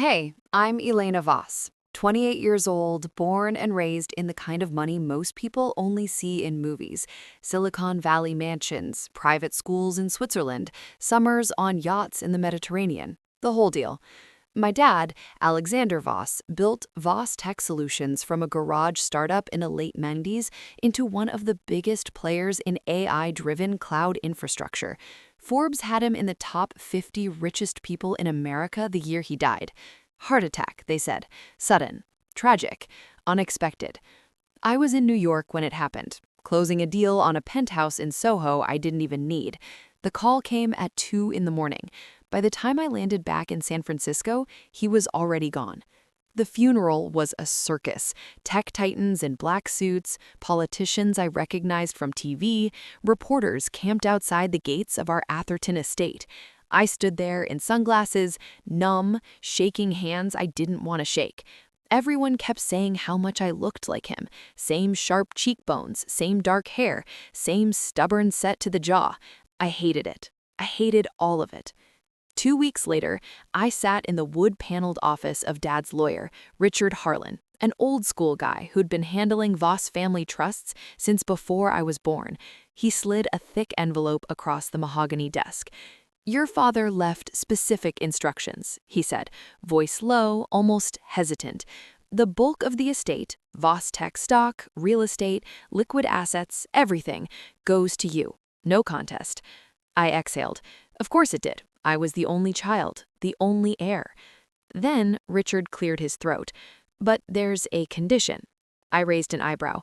Hey, I'm Elena Voss, 28 years old, born and raised in the kind of money most people only see in movies. Silicon Valley mansions, private schools in Switzerland, summers on yachts in the Mediterranean. The whole deal. My dad, Alexander Voss, built Voss Tech Solutions from a garage startup in the late 90s into one of the biggest players in AI-driven cloud infrastructure. Forbes had him in the top 50 richest people in America the year he died. Heart attack, they said. Sudden. Tragic. Unexpected. I was in New York when it happened, closing a deal on a penthouse in Soho I didn't even need. The call came at 2 in the morning. By the time I landed back in San Francisco, he was already gone. The funeral was a circus. Tech titans in black suits, politicians I recognized from TV, reporters camped outside the gates of our Atherton estate. I stood there in sunglasses, numb, shaking hands I didn't want to shake. Everyone kept saying how much I looked like him. Same sharp cheekbones, same dark hair, same stubborn set to the jaw. I hated it. I hated all of it. 2 weeks later, I sat in the wood-paneled office of Dad's lawyer, Richard Harlan, an old-school guy who'd been handling Voss family trusts since before I was born. He slid a thick envelope across the mahogany desk. "Your father left specific instructions," he said, voice low, almost hesitant. "The bulk of the estate, Voss Tech stock, real estate, liquid assets, everything, goes to you. No contest." I exhaled. Of course it did. I was the only child, the only heir. Then Richard cleared his throat. "But there's a condition." I raised an eyebrow.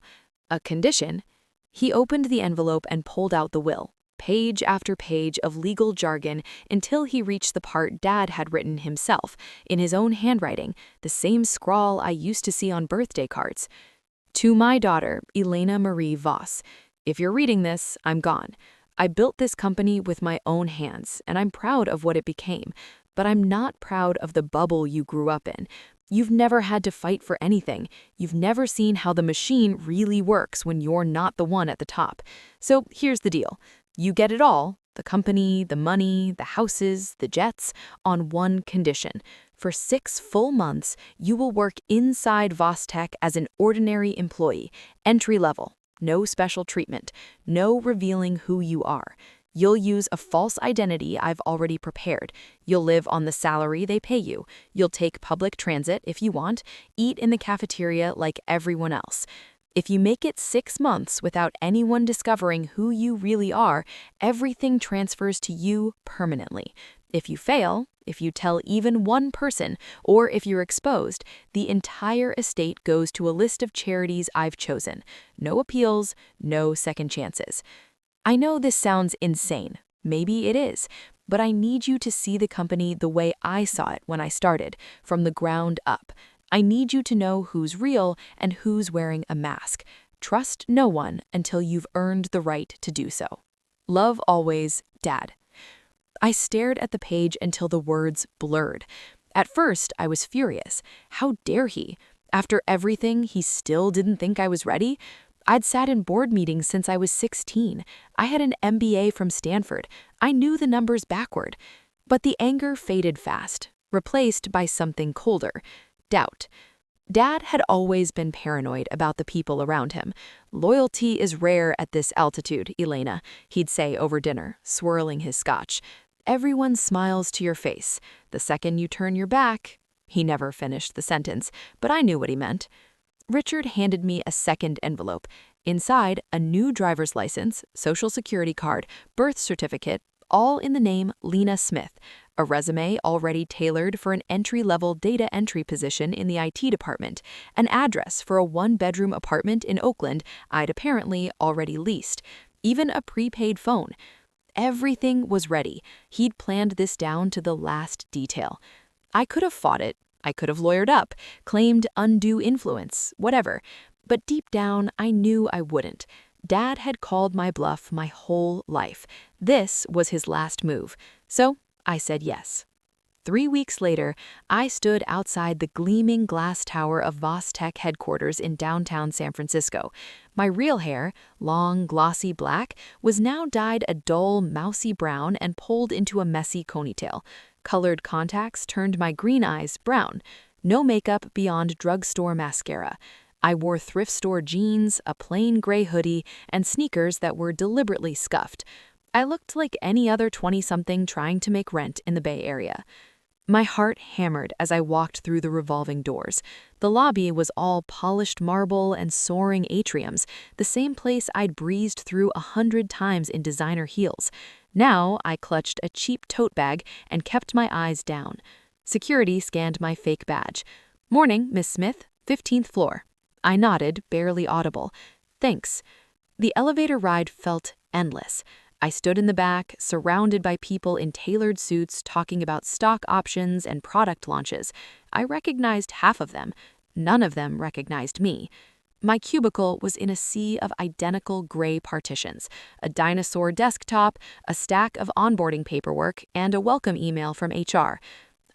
"A condition?" He opened the envelope and pulled out the will, page after page of legal jargon until he reached the part Dad had written himself, in his own handwriting, the same scrawl I used to see on birthday cards. "To my daughter, Elena Marie Voss. If you're reading this, I'm gone. I built this company with my own hands, and I'm proud of what it became. But I'm not proud of the bubble you grew up in. You've never had to fight for anything. You've never seen how the machine really works when you're not the one at the top. So here's the deal. You get it all, the company, the money, the houses, the jets, on one condition. For 6 full months, you will work inside Voss Tech as an ordinary employee, entry level. No special treatment, no revealing who you are. You'll use a false identity I've already prepared. You'll live on the salary they pay you. You'll take public transit if you want, eat in the cafeteria like everyone else. If you make it 6 months without anyone discovering who you really are, everything transfers to you permanently. If you fail, if you tell even one person, or if you're exposed, the entire estate goes to a list of charities I've chosen. No appeals, no second chances." I know this sounds insane. Maybe it is. But I need you to see the company the way I saw it when I started, from the ground up. I need you to know who's real and who's wearing a mask. Trust no one until you've earned the right to do so. Love always, Dad. I stared at the page until the words blurred. At first, I was furious. How dare he? After everything, he still didn't think I was ready? I'd sat in board meetings since I was 16. I had an MBA from Stanford. I knew the numbers backward. But the anger faded fast, replaced by something colder. Doubt. Dad had always been paranoid about the people around him. "Loyalty is rare at this altitude, Elena," he'd say over dinner, swirling his scotch. "Everyone smiles to your face. The second you turn your back—" He never finished the sentence, but I knew what he meant. Richard handed me a second envelope. Inside, a new driver's license, social security card, birth certificate, all in the name Lena Smith, a resume already tailored for an entry-level data entry position in the IT department, an address for a 1-bedroom apartment in Oakland I'd apparently already leased, even a prepaid phone. Everything was ready. He'd planned this down to the last detail. I could have fought it. I could have lawyered up, claimed undue influence, whatever. But deep down, I knew I wouldn't. Dad had called my bluff my whole life. This was his last move. So I said yes. 3 weeks later, I stood outside the gleaming glass tower of Voss Tech headquarters in downtown San Francisco. My real hair, long, glossy black, was now dyed a dull, mousy brown and pulled into a messy ponytail. Colored contacts turned my green eyes brown. No makeup beyond drugstore mascara. I wore thrift store jeans, a plain gray hoodie, and sneakers that were deliberately scuffed. I looked like any other 20-something trying to make rent in the Bay Area. My heart hammered as I walked through the revolving doors. The lobby was all polished marble and soaring atriums, the same place I'd breezed through 100 times in designer heels. Now I clutched a cheap tote bag and kept my eyes down. Security scanned my fake badge. "Morning, Miss Smith, 15th floor." I nodded, barely audible. "Thanks." The elevator ride felt endless. I stood in the back, surrounded by people in tailored suits talking about stock options and product launches. I recognized half of them. None of them recognized me. My cubicle was in a sea of identical gray partitions, a dinosaur desktop, a stack of onboarding paperwork, and a welcome email from HR.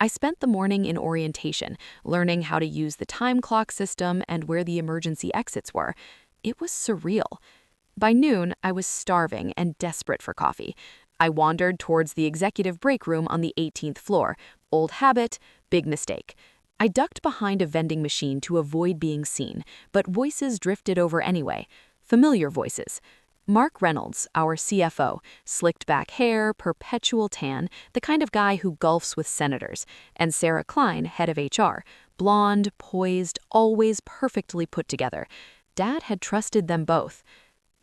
I spent the morning in orientation, learning how to use the time clock system and where the emergency exits were. It was surreal. By noon, I was starving and desperate for coffee. I wandered towards the executive break room on the 18th floor. Old habit, big mistake. I ducked behind a vending machine to avoid being seen, but voices drifted over anyway. Familiar voices. Mark Reynolds, our CFO, slicked back hair, perpetual tan, the kind of guy who golfs with senators, and Sarah Klein, head of HR, blonde, poised, always perfectly put together. Dad had trusted them both.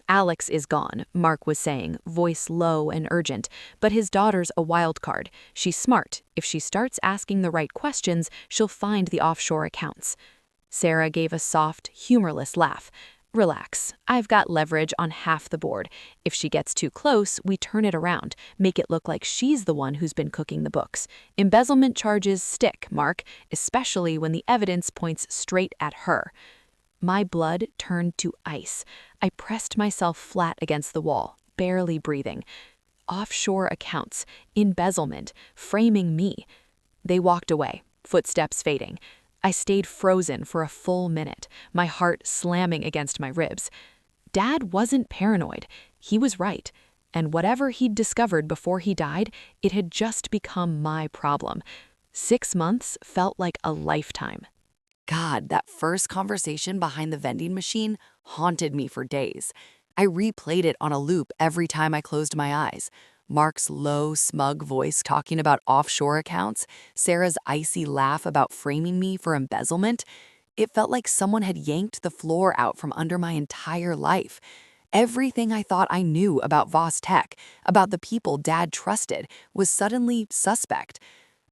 "Alex is gone," Mark was saying, voice low and urgent, "but his daughter's a wild card. She's smart. If she starts asking the right questions, she'll find the offshore accounts." Sarah gave a soft, humorless laugh. "Relax. I've got leverage on half the board. If she gets too close, we turn it around, make it look like she's the one who's been cooking the books. Embezzlement charges stick, Mark, especially when the evidence points straight at her." My blood turned to ice. I pressed myself flat against the wall, barely breathing. Offshore accounts, embezzlement, framing me. They walked away, footsteps fading. I stayed frozen for a full minute, my heart slamming against my ribs. Dad wasn't paranoid. He was right. And whatever he'd discovered before he died, it had just become my problem. 6 months felt like a lifetime. God, that first conversation behind the vending machine haunted me for days. I replayed it on a loop every time I closed my eyes. Mark's low, smug voice talking about offshore accounts, Sarah's icy laugh about framing me for embezzlement. It felt like someone had yanked the floor out from under my entire life. Everything I thought I knew about Voss Tech, about the people Dad trusted, was suddenly suspect.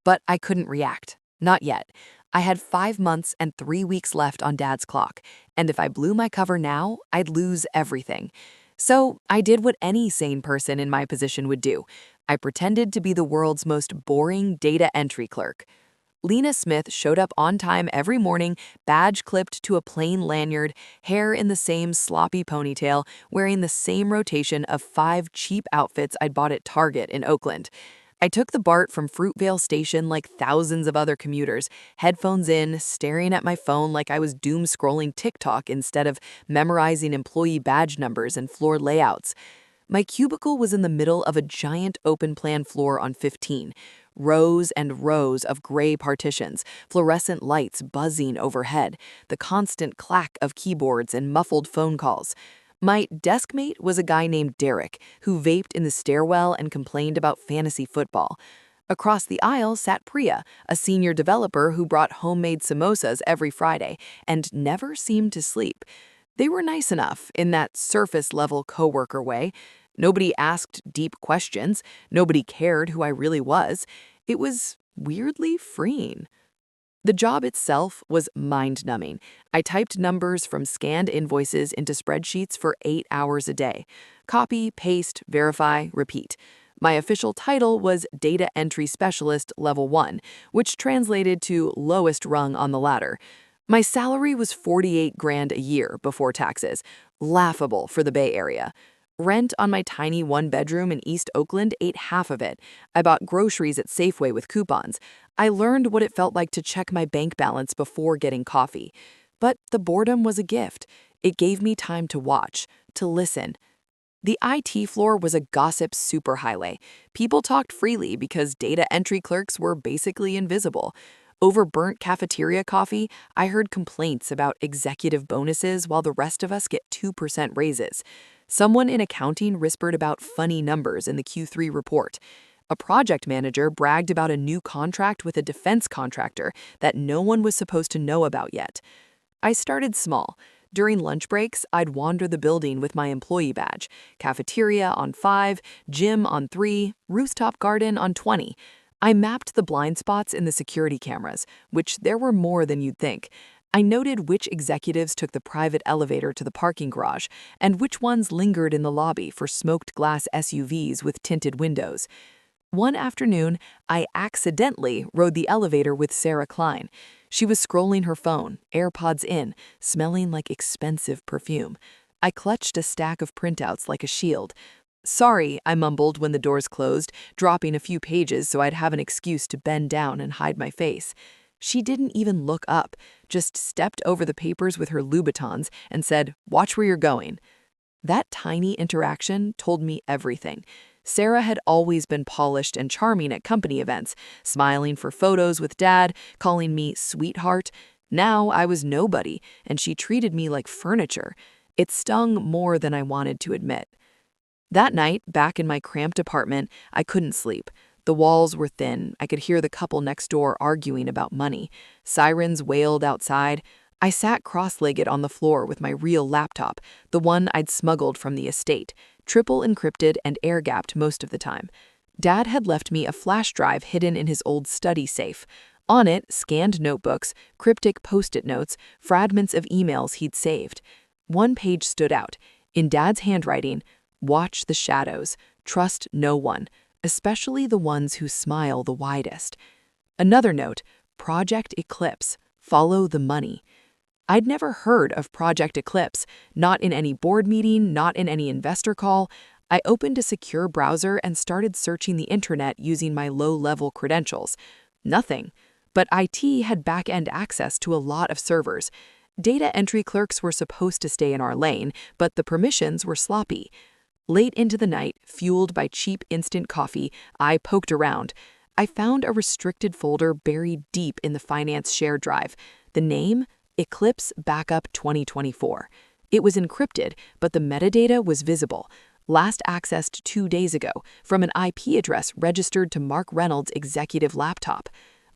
But I couldn't react. Not yet. I had 5 months and 3 weeks left on Dad's clock, and if I blew my cover now, I'd lose everything. So I did what any sane person in my position would do. I pretended to be the world's most boring data entry clerk. Lena Smith showed up on time every morning, badge clipped to a plain lanyard, hair in the same sloppy ponytail, wearing the same rotation of 5 cheap outfits I'd bought at Target in Oakland. I took the BART from Fruitvale Station like thousands of other commuters, headphones in, staring at my phone like I was doom-scrolling TikTok instead of memorizing employee badge numbers and floor layouts. My cubicle was in the middle of a giant open-plan floor on 15. Rows and rows of gray partitions, fluorescent lights buzzing overhead, the constant clack of keyboards and muffled phone calls. My deskmate was a guy named Derek, who vaped in the stairwell and complained about fantasy football. Across the aisle sat Priya, a senior developer who brought homemade samosas every Friday and never seemed to sleep. They were nice enough in that surface-level coworker way. Nobody asked deep questions. Nobody cared who I really was. It was weirdly freeing. The job itself was mind-numbing. I typed numbers from scanned invoices into spreadsheets for 8 hours a day. Copy, paste, verify, repeat. My official title was Data Entry Specialist Level 1, which translated to lowest rung on the ladder. My salary was $48 grand a year before taxes, laughable for the Bay Area. Rent on my tiny one-bedroom in East Oakland ate half of it. I bought groceries at Safeway with coupons. I learned what it felt like to check my bank balance before getting coffee. But the boredom was a gift. It gave me time to watch, to listen. The IT floor was a gossip superhighway. People talked freely because data entry clerks were basically invisible. Over burnt cafeteria coffee, I heard complaints about executive bonuses while the rest of us get 2% raises. Someone in accounting whispered about funny numbers in the Q3 report. A project manager bragged about a new contract with a defense contractor that no one was supposed to know about yet. I started small. During lunch breaks, I'd wander the building with my employee badge. Cafeteria on 5, gym on 3, rooftop garden on 20. I mapped the blind spots in the security cameras, which there were more than you'd think. I noted which executives took the private elevator to the parking garage, and which ones lingered in the lobby for smoked glass SUVs with tinted windows. One afternoon, I accidentally rode the elevator with Sarah Klein. She was scrolling her phone, AirPods in, smelling like expensive perfume. I clutched a stack of printouts like a shield. Sorry, I mumbled when the doors closed, dropping a few pages so I'd have an excuse to bend down and hide my face. She didn't even look up, just stepped over the papers with her Louboutins and said, "Watch where you're going." That tiny interaction told me everything. Sarah had always been polished and charming at company events, smiling for photos with Dad, calling me sweetheart. Now I was nobody, and she treated me like furniture. It stung more than I wanted to admit. That night, back in my cramped apartment, I couldn't sleep. The walls were thin. I could hear the couple next door arguing about money. Sirens wailed outside. I sat cross-legged on the floor with my real laptop, the one I'd smuggled from the estate, triple encrypted and air-gapped most of the time. Dad had left me a flash drive hidden in his old study safe. On it, scanned notebooks, cryptic post-it notes, fragments of emails he'd saved. One page stood out. In Dad's handwriting, "Watch the shadows. Trust no one, especially the ones who smile the widest." Another note, "Project Eclipse. Follow the money." I'd never heard of Project Eclipse, not in any board meeting, not in any investor call. I opened a secure browser and started searching the internet using my low-level credentials. Nothing. But IT had back-end access to a lot of servers. Data entry clerks were supposed to stay in our lane, but the permissions were sloppy. Late into the night, fueled by cheap instant coffee, I poked around. I found a restricted folder buried deep in the finance shared drive. The name? Eclipse Backup 2024. It was encrypted, but the metadata was visible. Last accessed 2 days ago from an IP address registered to Mark Reynolds' executive laptop.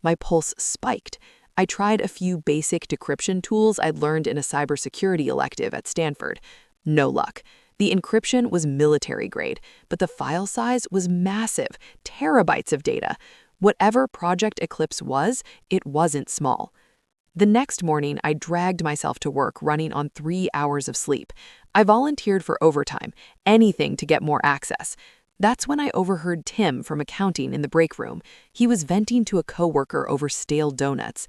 My pulse spiked. I tried a few basic decryption tools I'd learned in a cybersecurity elective at Stanford. No luck. The encryption was military grade, but the file size was massive, terabytes of data. Whatever Project Eclipse was, it wasn't small. The next morning, I dragged myself to work running on 3 hours of sleep. I volunteered for overtime, anything to get more access. That's when I overheard Tim from accounting in the break room. He was venting to a coworker over stale donuts.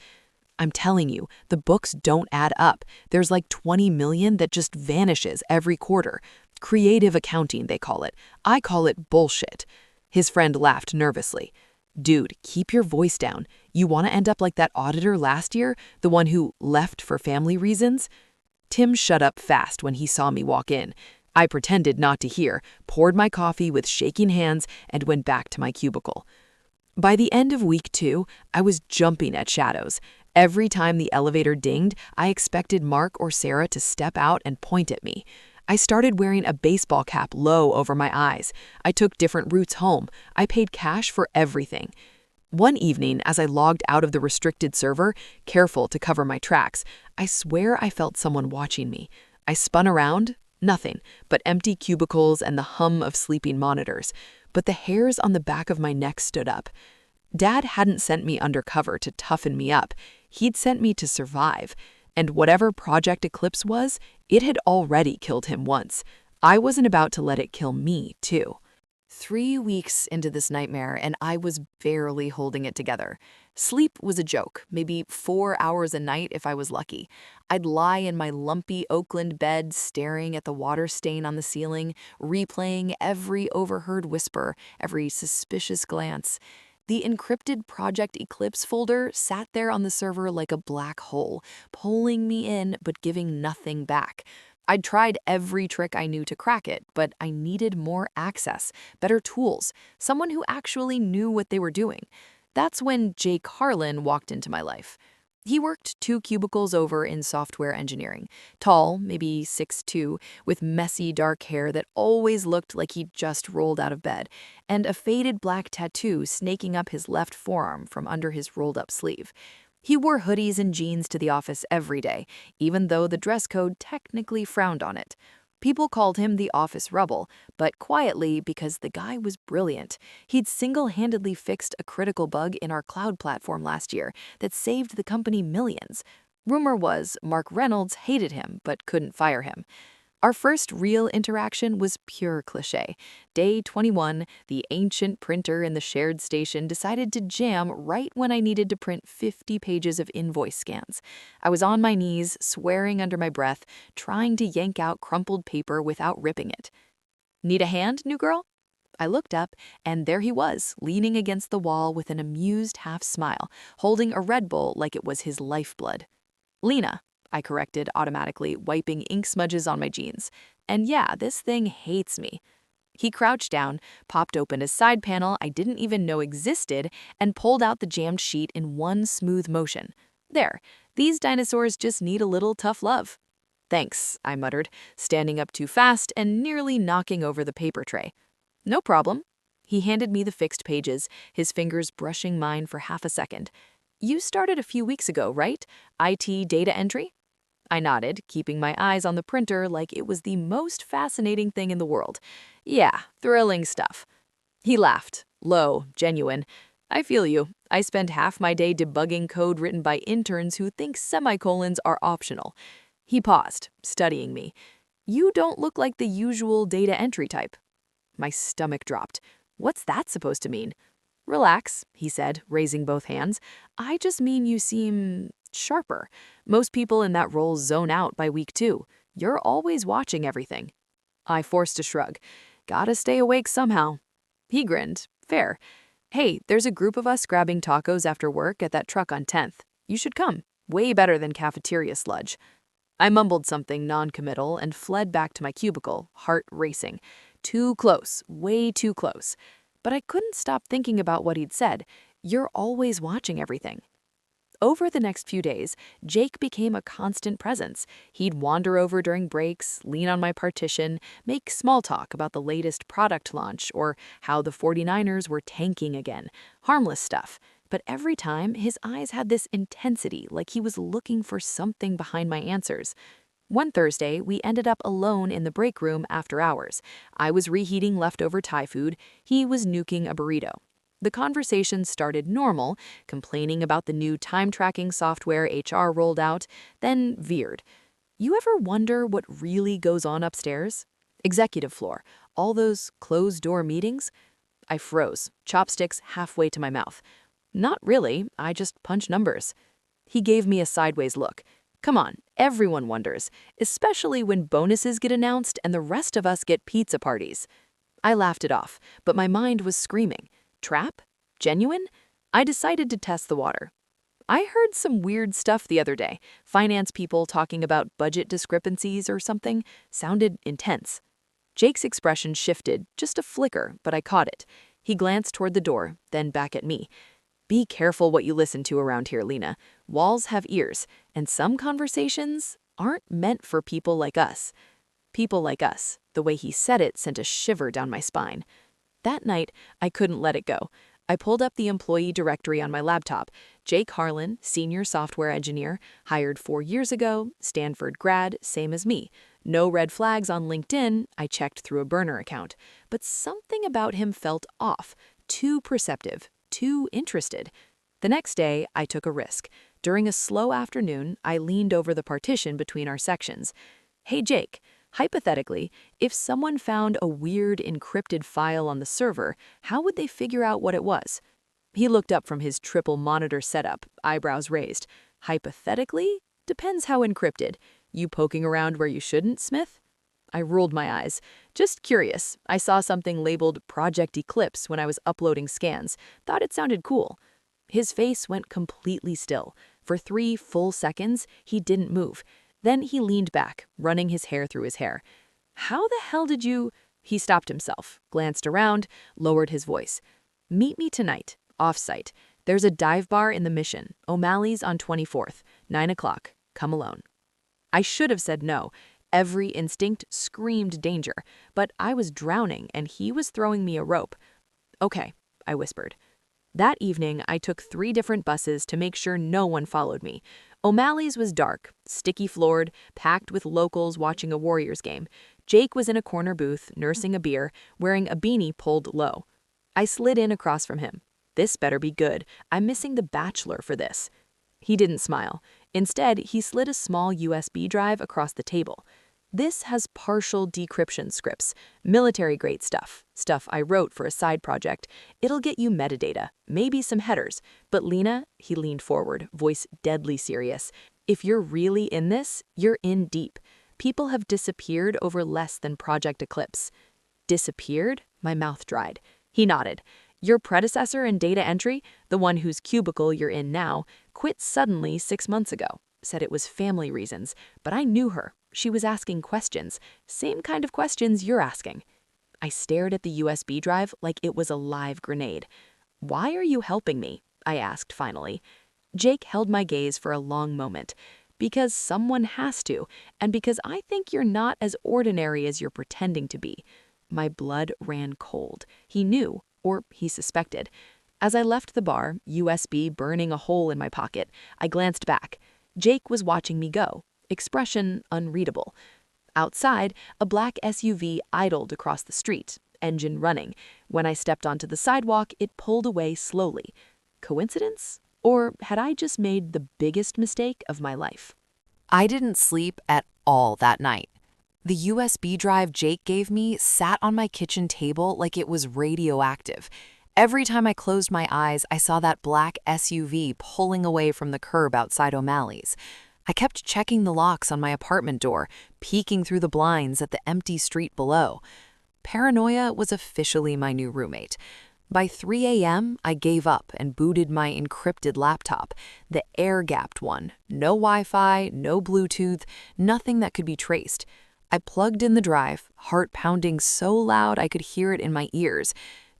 "I'm telling you, the books don't add up. There's like 20 million that just vanishes every quarter. Creative accounting, they call it. I call it bullshit." His friend laughed nervously. "Dude, keep your voice down. You want to end up like that auditor last year, the one who left for family reasons?" Tim shut up fast when he saw me walk in. I pretended not to hear, poured my coffee with shaking hands, and went back to my cubicle. By the end of week 2, I was jumping at shadows. Every time the elevator dinged, I expected Mark or Sarah to step out and point at me. I started wearing a baseball cap low over my eyes. I took different routes home. I paid cash for everything. One evening, as I logged out of the restricted server, careful to cover my tracks, I swear I felt someone watching me. I spun around, nothing but empty cubicles and the hum of sleeping monitors. But the hairs on the back of my neck stood up. Dad hadn't sent me undercover to toughen me up. He'd sent me to survive. And whatever Project Eclipse was, it had already killed him once. I wasn't about to let it kill me, too. 3 weeks into this nightmare, and I was barely holding it together. Sleep was a joke, maybe 4 hours a night if I was lucky. I'd lie in my lumpy Oakland bed, staring at the water stain on the ceiling, replaying every overheard whisper, every suspicious glance. The encrypted Project Eclipse folder sat there on the server like a black hole, pulling me in but giving nothing back. I'd tried every trick I knew to crack it, but I needed more access, better tools, someone who actually knew what they were doing. That's when Jake Harlan walked into my life. He worked 2 cubicles over in software engineering, tall, maybe 6'2", with messy dark hair that always looked like he'd just rolled out of bed, and a faded black tattoo snaking up his left forearm from under his rolled-up sleeve. He wore hoodies and jeans to the office every day, even though the dress code technically frowned on it. People called him the office rebel, but quietly because the guy was brilliant. He'd single-handedly fixed a critical bug in our cloud platform last year that saved the company millions. Rumor was Mark Reynolds hated him but couldn't fire him. Our first real interaction was pure cliché. Day 21, the ancient printer in the shared station decided to jam right when I needed to print 50 pages of invoice scans. I was on my knees, swearing under my breath, trying to yank out crumpled paper without ripping it. "Need a hand, new girl?" I looked up, and there he was, leaning against the wall with an amused half-smile, holding a Red Bull like it was his lifeblood. "Lena," I corrected automatically, wiping ink smudges on my jeans. "And yeah, this thing hates me." He crouched down, popped open a side panel I didn't even know existed, and pulled out the jammed sheet in one smooth motion. "There, these dinosaurs just need a little tough love." "Thanks," I muttered, standing up too fast and nearly knocking over the paper tray. "No problem." He handed me the fixed pages, his fingers brushing mine for half a second. "You started a few weeks ago, right? IT data entry?" I nodded, keeping my eyes on the printer like it was the most fascinating thing in the world. "Yeah, thrilling stuff." He laughed, low, genuine. "I feel you. I spend half my day debugging code written by interns who think semicolons are optional." He paused, studying me. "You don't look like the usual data entry type." My stomach dropped. "What's that supposed to mean?" "Relax," he said, raising both hands. "I just mean you seem sharper. Most people in that role zone out by week 2. You're always watching everything." I forced a shrug. "Gotta stay awake somehow." He grinned. "Fair. Hey, there's a group of us grabbing tacos after work at that truck on 10th. You should come. Way better than cafeteria sludge." I mumbled something non-committal and fled back to my cubicle, heart racing. Too close, way too close. But I couldn't stop thinking about what he'd said. You're always watching everything. Over the next few days, Jake became a constant presence. He'd wander over during breaks, lean on my partition, make small talk about the latest product launch or how the 49ers were tanking again. Harmless stuff. But every time, his eyes had this intensity, like he was looking for something behind my answers. One Thursday, we ended up alone in the break room after hours. I was reheating leftover Thai food. He was nuking a burrito. The conversation started normal, complaining about the new time-tracking software HR rolled out, then veered. You ever wonder what really goes on upstairs? Executive floor, all those closed-door meetings? I froze, chopsticks halfway to my mouth. Not really, I just punch numbers. He gave me a sideways look. Come on, everyone wonders, especially when bonuses get announced and the rest of us get pizza parties. I laughed it off, but my mind was screaming. Trap? Genuine? I decided to test the water. I heard some weird stuff the other day. Finance people talking about budget discrepancies or something. Sounded intense. Jake's expression shifted, just a flicker, but I caught it. He glanced toward the door, then back at me. Be careful what you listen to around here, Lena. Walls have ears, and some conversations aren't meant for people like us. People like us. The way he said it sent a shiver down my spine. That night, I couldn't let it go. I pulled up the employee directory on my laptop. Jake Harlan, senior software engineer, hired 4 years ago, Stanford grad, same as me. No red flags on LinkedIn, I checked through a burner account. But something about him felt off, too perceptive, too interested. The next day, I took a risk. During a slow afternoon, I leaned over the partition between our sections. "Hey, Jake. Hypothetically, if someone found a weird encrypted file on the server, how would they figure out what it was?" He looked up from his triple monitor setup, eyebrows raised. "Hypothetically? Depends how encrypted. You poking around where you shouldn't, Smith?" I rolled my eyes. Just curious. I saw something labeled Project Eclipse when I was uploading scans. Thought it sounded cool. His face went completely still. For 3 full seconds, he didn't move. Then he leaned back, running his hair through his hair. "How the hell did you—" He stopped himself, glanced around, lowered his voice. "Meet me tonight, off-site. There's a dive bar in the Mission, O'Malley's on 24th, 9 o'clock. Come alone." I should have said no. Every instinct screamed danger, but I was drowning and he was throwing me a rope. "Okay," I whispered. That evening, I took 3 different buses to make sure no one followed me. O'Malley's was dark, sticky-floored, packed with locals watching a Warriors game. Jake was in a corner booth, nursing a beer, wearing a beanie pulled low. I slid in across from him. "This better be good. I'm missing The Bachelor for this." He didn't smile. Instead, he slid a small USB drive across the table. "This has partial decryption scripts, military-grade stuff I wrote for a side project. It'll get you metadata, maybe some headers. But Lena," he leaned forward, voice deadly serious, "if you're really in this, you're in deep. People have disappeared over less than Project Eclipse." "Disappeared?" My mouth dried. He nodded. "Your predecessor in data entry, the one whose cubicle you're in now, quit suddenly 6 months ago. Said it was family reasons, but I knew her. She was asking questions, same kind of questions you're asking." I stared at the USB drive like it was a live grenade. "Why are you helping me?" I asked finally. Jake held my gaze for a long moment. "Because someone has to, and because I think you're not as ordinary as you're pretending to be." My blood ran cold. He knew, or he suspected. As I left the bar, USB burning a hole in my pocket, I glanced back. Jake was watching me go, expression unreadable. Outside, a black SUV idled across the street, engine running. When I stepped onto the sidewalk, it pulled away slowly. Coincidence? Or had I just made the biggest mistake of my life? I didn't sleep at all that night. The USB drive Jake gave me sat on my kitchen table like it was radioactive. Every time I closed my eyes, I saw that black SUV pulling away from the curb outside O'Malley's. I kept checking the locks on my apartment door, peeking through the blinds at the empty street below. Paranoia was officially my new roommate. By 3 a.m., I gave up and booted my encrypted laptop, the air-gapped one. No Wi-Fi, no Bluetooth, nothing that could be traced. I plugged in the drive, heart pounding so loud I could hear it in my ears.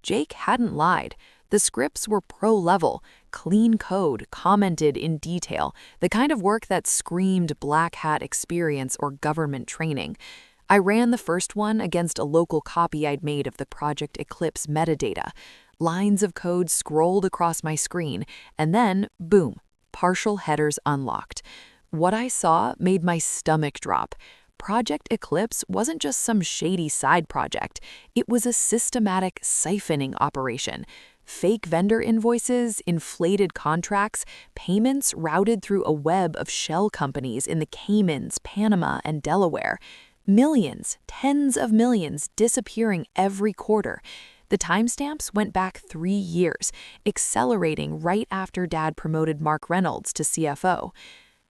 Jake hadn't lied. The scripts were pro-level, clean code, commented in detail, the kind of work that screamed black hat experience or government training. I ran the first one against a local copy I'd made of the Project Eclipse metadata. Lines of code scrolled across my screen, and then, boom, partial headers unlocked. What I saw made my stomach drop. Project Eclipse wasn't just some shady side project. It was a systematic siphoning operation. Fake vendor invoices, inflated contracts, payments routed through a web of shell companies in the Caymans, Panama, and Delaware. Millions, tens of millions disappearing every quarter. The timestamps went back 3 years, accelerating right after Dad promoted Mark Reynolds to CFO.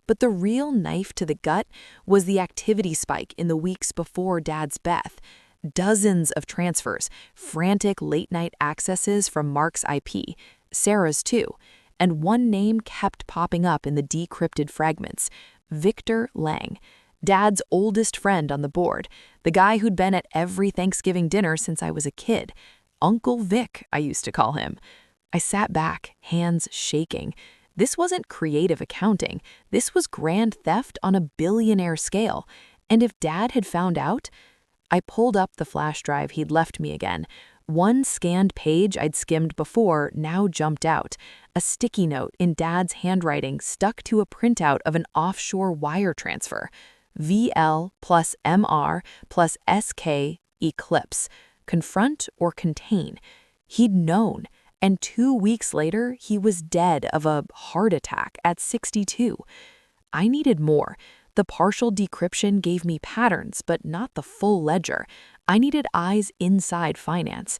But the real knife to the gut was the activity spike in the weeks before Dad's death. Dozens of transfers, frantic late-night accesses from Mark's IP, Sarah's too, and one name kept popping up in the decrypted fragments: Victor Lang. Dad's oldest friend on the board, the guy who'd been at every Thanksgiving dinner since I was a kid. Uncle Vic, I used to call him. I sat back, hands shaking. This wasn't creative accounting. This was grand theft on a billionaire scale. And if Dad had found out? I pulled up the flash drive he'd left me again. One scanned page I'd skimmed before now jumped out. A sticky note in Dad's handwriting stuck to a printout of an offshore wire transfer. VL plus MR plus SK Eclipse. Confront or contain. He'd known. And 2 weeks later, he was dead of a heart attack at 62. I needed more. The partial decryption gave me patterns, but not the full ledger. I needed eyes inside finance.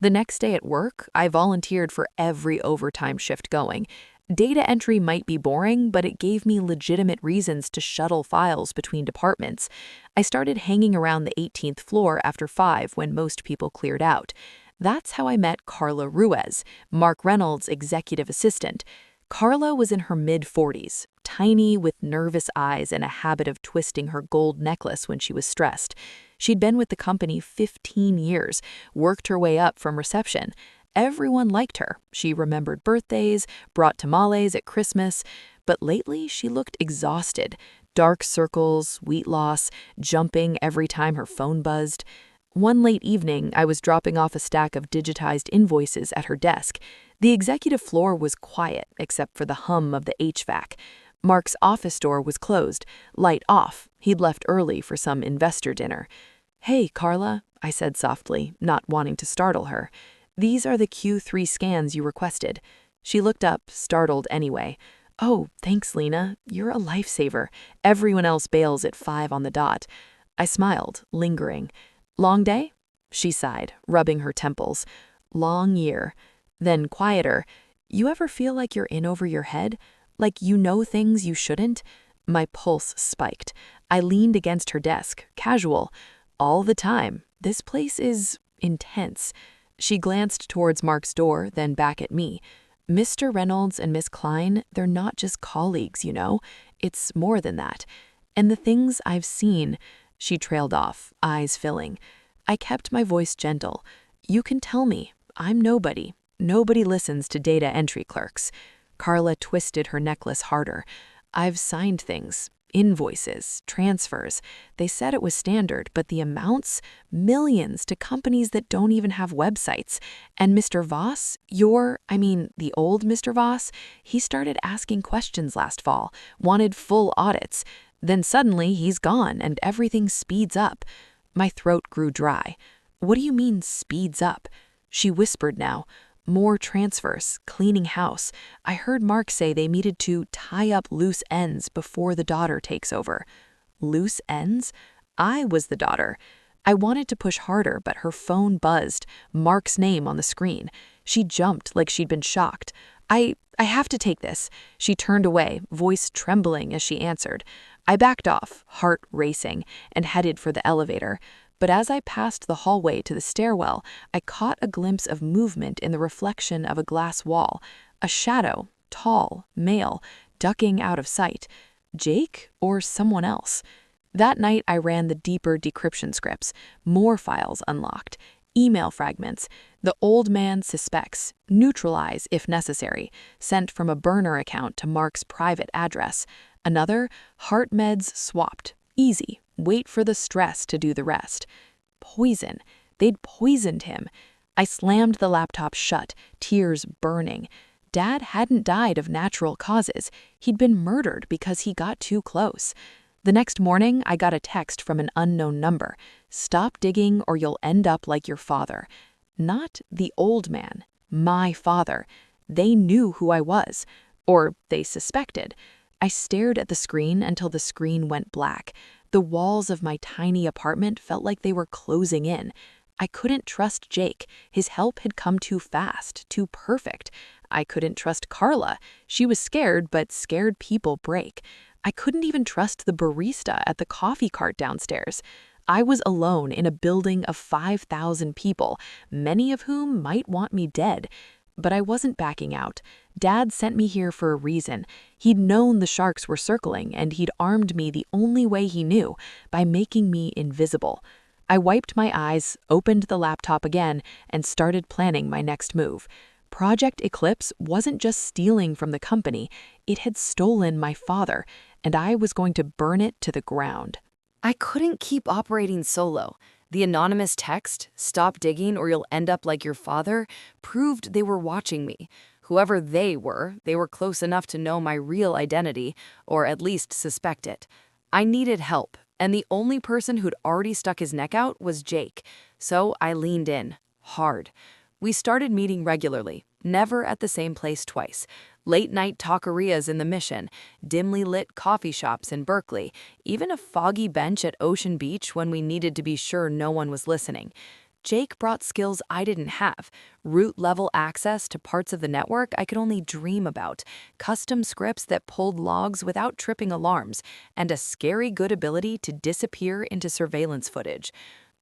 The next day at work, I volunteered for every overtime shift going. Data entry might be boring, but it gave me legitimate reasons to shuttle files between departments. I started hanging around the 18th floor after 5 when most people cleared out. That's how I met Carla Ruiz, Mark Reynolds' executive assistant. Carla was in her mid-40s, tiny with nervous eyes and a habit of twisting her gold necklace when she was stressed. She'd been with the company 15 years, worked her way up from reception. Everyone liked her. She remembered birthdays, brought tamales at Christmas, but lately she looked exhausted. Dark circles, weight loss, jumping every time her phone buzzed. One late evening, I was dropping off a stack of digitized invoices at her desk. The executive floor was quiet, except for the hum of the HVAC. Mark's office door was closed, light off. He'd left early for some investor dinner. "Hey, Carla," I said softly, not wanting to startle her. "These are the Q3 scans you requested." She looked up, startled anyway. "Oh, thanks, Lena. You're a lifesaver. Everyone else bails at 5 on the dot." I smiled, lingering. "Long day?" She sighed, rubbing her temples. "Long year." Then quieter. "You ever feel like you're in over your head? Like you know things you shouldn't?" My pulse spiked. I leaned against her desk, casual. "All the time. This place is intense." She glanced towards Mark's door, then back at me. "Mr. Reynolds and Miss Klein, they're not just colleagues, you know. It's more than that. And the things I've seen—" She trailed off, eyes filling. I kept my voice gentle. "You can tell me. I'm nobody. Nobody listens to data entry clerks." Carla twisted her necklace harder. "I've signed things. Invoices, transfers. They said it was standard, but the amounts? Millions to companies that don't even have websites. And Mr. Voss, the old Mr. Voss, he started asking questions last fall, wanted full audits. Then suddenly he's gone and everything speeds up." My throat grew dry. "What do you mean, speeds up?" She whispered now. "More transfers, cleaning house. I heard Mark say they needed to tie up loose ends before the daughter takes over." Loose ends? I was the daughter. I wanted to push harder, but her phone buzzed, Mark's name on the screen. She jumped like she'd been shocked. I have to take this." She turned away, voice trembling as she answered. I backed off, heart racing, and headed for the elevator. But as I passed the hallway to the stairwell, I caught a glimpse of movement in the reflection of a glass wall. A shadow, tall, male, ducking out of sight. Jake or someone else? That night I ran the deeper decryption scripts, more files unlocked, email fragments. The old man suspects, neutralize if necessary, sent from a burner account to Mark's private address. Another, heart meds swapped, easy, wait for the stress to do the rest. Poison. They'd poisoned him. I slammed the laptop shut, tears burning. Dad hadn't died of natural causes. He'd been murdered because he got too close. The next morning, I got a text from an unknown number. "Stop digging or you'll end up like your father." Not the old man, my father. They knew who I was. Or they suspected. I stared at the screen until the screen went black. The walls of my tiny apartment felt like they were closing in. I couldn't trust Jake. His help had come too fast, too perfect. I couldn't trust Carla. She was scared, but scared people break. I couldn't even trust the barista at the coffee cart downstairs. I was alone in a building of 5,000 people, many of whom might want me dead. But I wasn't backing out. Dad sent me here for a reason. He'd known the sharks were circling, and he'd armed me the only way he knew, by making me invisible. I wiped my eyes, opened the laptop again, and started planning my next move. Project Eclipse wasn't just stealing from the company, it had stolen my father, and I was going to burn it to the ground. I couldn't keep operating solo. The anonymous text, "Stop digging or you'll end up like your father," proved they were watching me. Whoever they were close enough to know my real identity, or at least suspect it. I needed help, and the only person who'd already stuck his neck out was Jake. So I leaned in, hard. We started meeting regularly, never at the same place twice. Late-night taquerias in the Mission, dimly lit coffee shops in Berkeley, even a foggy bench at Ocean Beach when we needed to be sure no one was listening. Jake brought skills I didn't have, root-level access to parts of the network I could only dream about, custom scripts that pulled logs without tripping alarms, and a scary good ability to disappear into surveillance footage.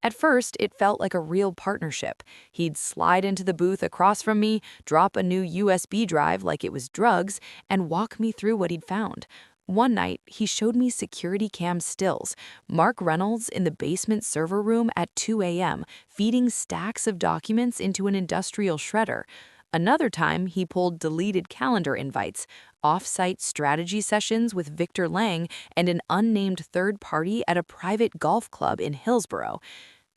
At first, it felt like a real partnership. He'd slide into the booth across from me, drop a new USB drive like it was drugs, and walk me through what he'd found. One night, he showed me security cam stills, Mark Reynolds in the basement server room at 2 a.m., feeding stacks of documents into an industrial shredder. Another time, he pulled deleted calendar invites, off-site strategy sessions with Victor Lang and an unnamed third party at a private golf club in Hillsborough.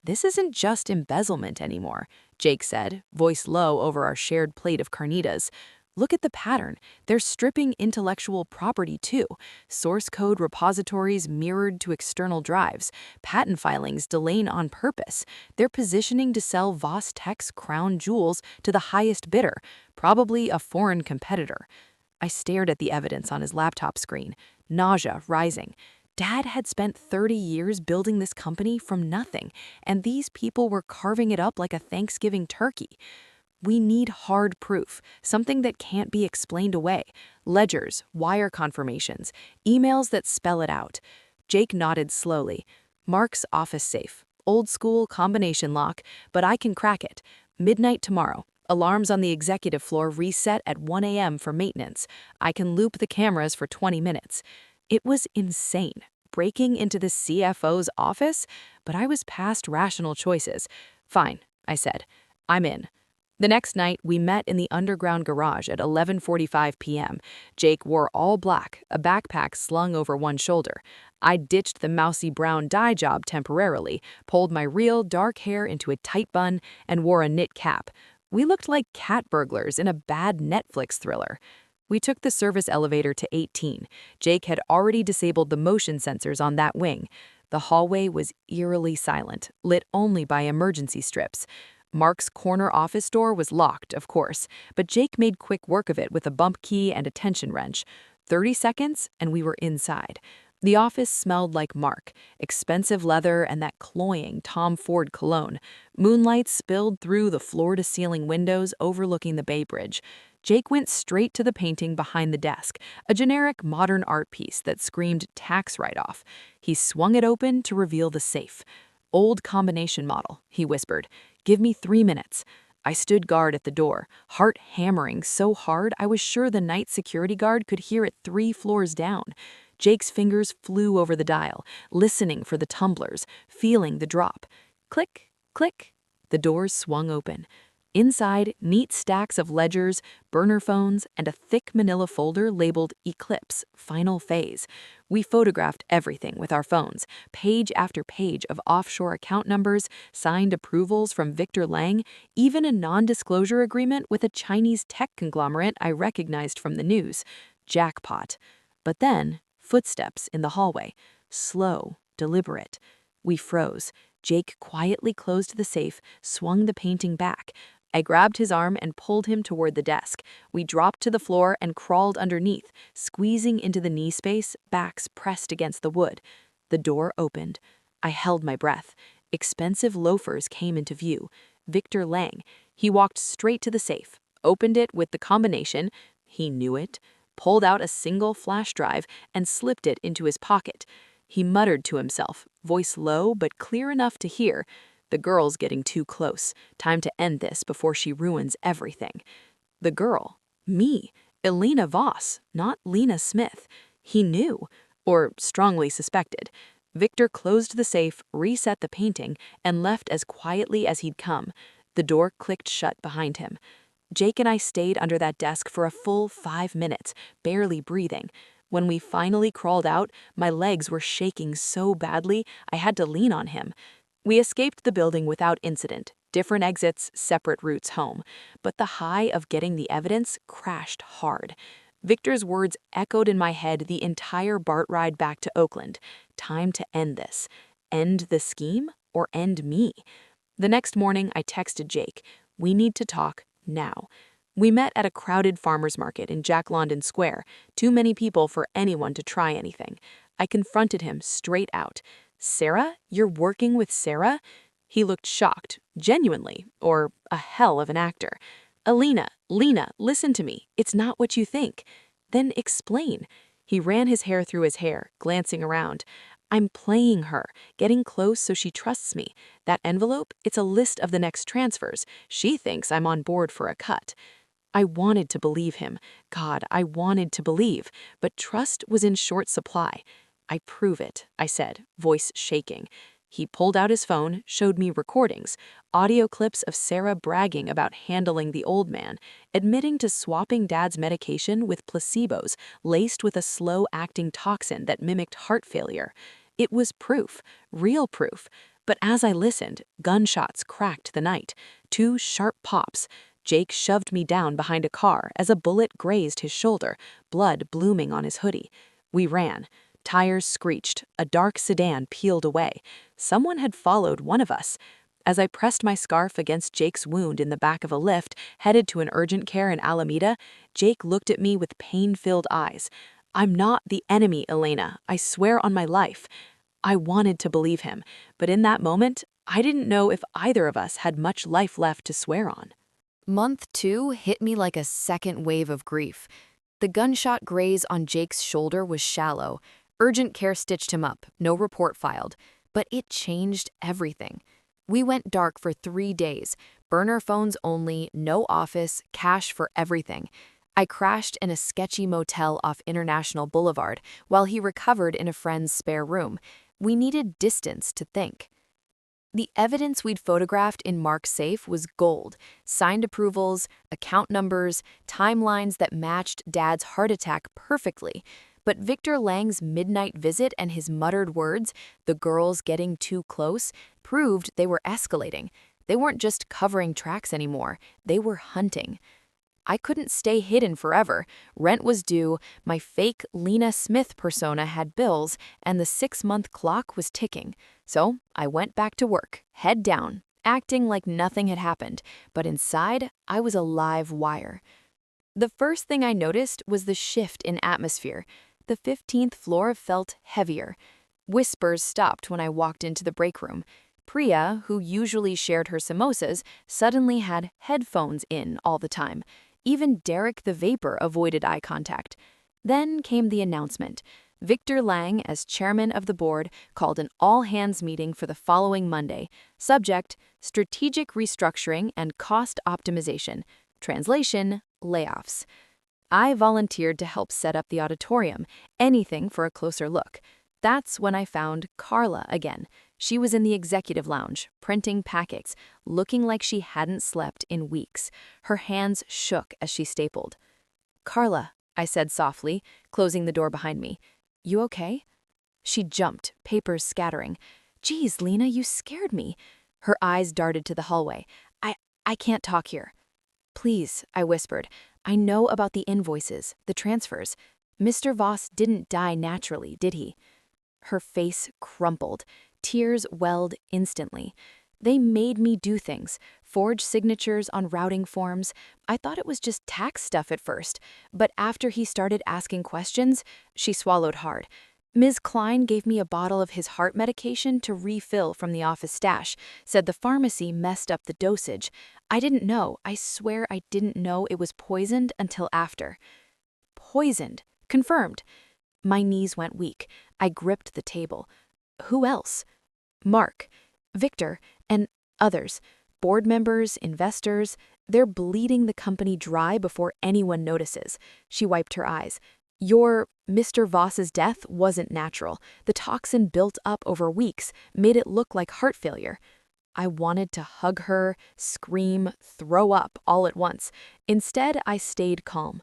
"This isn't just embezzlement anymore," Jake said, voice low over our shared plate of carnitas. "Look at the pattern. They're stripping intellectual property too. Source code repositories mirrored to external drives. Patent filings delaying on purpose. They're positioning to sell Voss Tech's crown jewels to the highest bidder, probably a foreign competitor." I stared at the evidence on his laptop screen, nausea rising. Dad had spent 30 years building this company from nothing, and these people were carving it up like a Thanksgiving turkey. "We need hard proof, something that can't be explained away. Ledgers, wire confirmations, emails that spell it out." Jake nodded slowly. "Mark's office safe. Old school combination lock, but I can crack it. Midnight tomorrow. Alarms on the executive floor reset at 1 a.m. for maintenance. I can loop the cameras for 20 minutes. It was insane, breaking into the CFO's office, but I was past rational choices. "Fine," I said. "I'm in." The next night, we met in the underground garage at 11:45 p.m. Jake wore all black, a backpack slung over one shoulder. I ditched the mousy brown dye job temporarily, pulled my real dark hair into a tight bun, and wore a knit cap. We looked like cat burglars in a bad Netflix thriller. We took the service elevator to 18. Jake had already disabled the motion sensors on that wing. The hallway was eerily silent, lit only by emergency strips. Mark's corner office door was locked, of course, but Jake made quick work of it with a bump key and a tension wrench. 30 seconds, and we were inside. The office smelled like Mark, expensive leather and that cloying Tom Ford cologne. Moonlight spilled through the floor-to-ceiling windows overlooking the Bay Bridge. Jake went straight to the painting behind the desk, a generic modern art piece that screamed tax write-off. He swung it open to reveal the safe. "Old combination model," he whispered. "Give me 3 minutes." I stood guard at the door, heart hammering so hard I was sure the night security guard could hear it 3 floors down. Jake's fingers flew over the dial, listening for the tumblers, feeling the drop. Click, click. The doors swung open. Inside, neat stacks of ledgers, burner phones, and a thick manila folder labeled Eclipse, Final Phase. We photographed everything with our phones, page after page of offshore account numbers, signed approvals from Victor Lang, even a non-disclosure agreement with a Chinese tech conglomerate I recognized from the news. Jackpot. But then, footsteps in the hallway. Slow, deliberate. We froze. Jake quietly closed the safe, swung the painting back. I grabbed his arm and pulled him toward the desk. We dropped to the floor and crawled underneath, squeezing into the knee space, backs pressed against the wood. The door opened. I held my breath. Expensive loafers came into view. Victor Lang. He walked straight to the safe, opened it with the combination. He knew it. Pulled out a single flash drive and slipped it into his pocket. He muttered to himself, voice low but clear enough to hear. "The girl's getting too close. Time to end this before she ruins everything." The girl. Me. Elena Voss, not Lena Smith. He knew, or strongly suspected. Victor closed the safe, reset the painting, and left as quietly as he'd come. The door clicked shut behind him. Jake and I stayed under that desk for a full 5 minutes, barely breathing. When we finally crawled out, my legs were shaking so badly I had to lean on him. We escaped the building without incident, different exits, separate routes home. But the high of getting the evidence crashed hard. Victor's words echoed in my head the entire BART ride back to Oakland. Time to end this. End the scheme or end me? The next morning, I texted Jake. "We need to talk now." We met at a crowded farmer's market in Jack London Square, too many people for anyone to try anything. I confronted him straight out. "Sarah? You're working with Sarah?" He looked shocked, genuinely, or a hell of an actor. "Alina, Lena, listen to me. It's not what you think." "Then explain." He ran his hair through his hair, glancing around. I'm playing her, getting close so she trusts me. That envelope, it's a list of the next transfers. She thinks I'm on board for a cut. I wanted to believe him. God, I wanted to believe. But trust was in short supply. I prove it, I said, voice shaking. He pulled out his phone, showed me recordings, audio clips of Sarah bragging about handling the old man, admitting to swapping Dad's medication with placebos laced with a slow-acting toxin that mimicked heart failure. It was proof, real proof. But as I listened, gunshots cracked the night. 2 sharp pops. Jake shoved me down behind a car as a bullet grazed his shoulder, blood blooming on his hoodie. We ran. Tires screeched. A dark sedan peeled away. Someone had followed one of us. As I pressed my scarf against Jake's wound in the back of a lift, headed to an urgent care in Alameda, Jake looked at me with pain-filled eyes. I'm not the enemy, Elena. I swear on my life. I wanted to believe him, but in that moment, I didn't know if either of us had much life left to swear on. Month 2 hit me like a second wave of grief. The gunshot graze on Jake's shoulder was shallow. Urgent care stitched him up, no report filed. But it changed everything. We went dark for 3 days. Burner phones only, no office, cash for everything. I crashed in a sketchy motel off International Boulevard while he recovered in a friend's spare room. We needed distance to think. The evidence we'd photographed in Mark's safe was gold. Signed approvals, account numbers, timelines that matched Dad's heart attack perfectly. But Victor Lang's midnight visit and his muttered words, the girls getting too close, proved they were escalating. They weren't just covering tracks anymore, they were hunting. I couldn't stay hidden forever. Rent was due, my fake Lena Smith persona had bills, and the 6-month clock was ticking. So I went back to work, head down, acting like nothing had happened, but inside, I was a live wire. The first thing I noticed was the shift in atmosphere. The 15th floor felt heavier. Whispers stopped when I walked into the break room. Priya, who usually shared her samosas, suddenly had headphones in all the time. Even Derek the Vapor avoided eye contact. Then came the announcement. Victor Lang, as chairman of the board, called an all-hands meeting for the following Monday. Subject, strategic restructuring and cost optimization. Translation, layoffs. I volunteered to help set up the auditorium, anything for a closer look. That's when I found Carla again. She was in the executive lounge, printing packets, looking like she hadn't slept in weeks. Her hands shook as she stapled. "Carla," I said softly, closing the door behind me. "You okay?" She jumped, papers scattering. "Geez, Lena, you scared me." Her eyes darted to the hallway. I can't talk here." "Please," I whispered. "I know about the invoices, the transfers. Mr. Voss didn't die naturally, did he?" Her face crumpled. Tears welled instantly. "They made me do things, forge signatures on routing forms. I thought it was just tax stuff at first, but after he started asking questions," she swallowed hard. "Ms. Klein gave me a bottle of his heart medication to refill from the office stash, said the pharmacy messed up the dosage. I didn't know, I swear I didn't know it was poisoned until after." Poisoned. Confirmed. My knees went weak. I gripped the table. Who else? Mark, Victor, and others. Board members, investors. They're bleeding the company dry before anyone notices. She wiped her eyes. "Your Mr. Voss's death wasn't natural. The toxin built up over weeks, made it look like heart failure." I wanted to hug her, scream, throw up all at once. Instead, I stayed calm.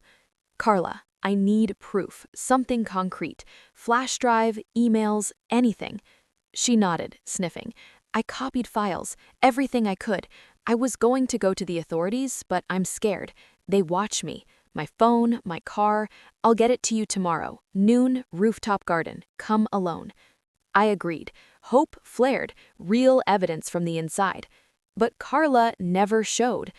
"Carla, I need proof, something concrete. Flash drive, emails, anything." She nodded, sniffing. "I copied files, everything I could. I was going to go to the authorities, but I'm scared. They watch me. My phone, my car. I'll get it to you tomorrow. Noon, rooftop garden. Come alone." I agreed. Hope flared, real evidence from the inside. But Carla never showed.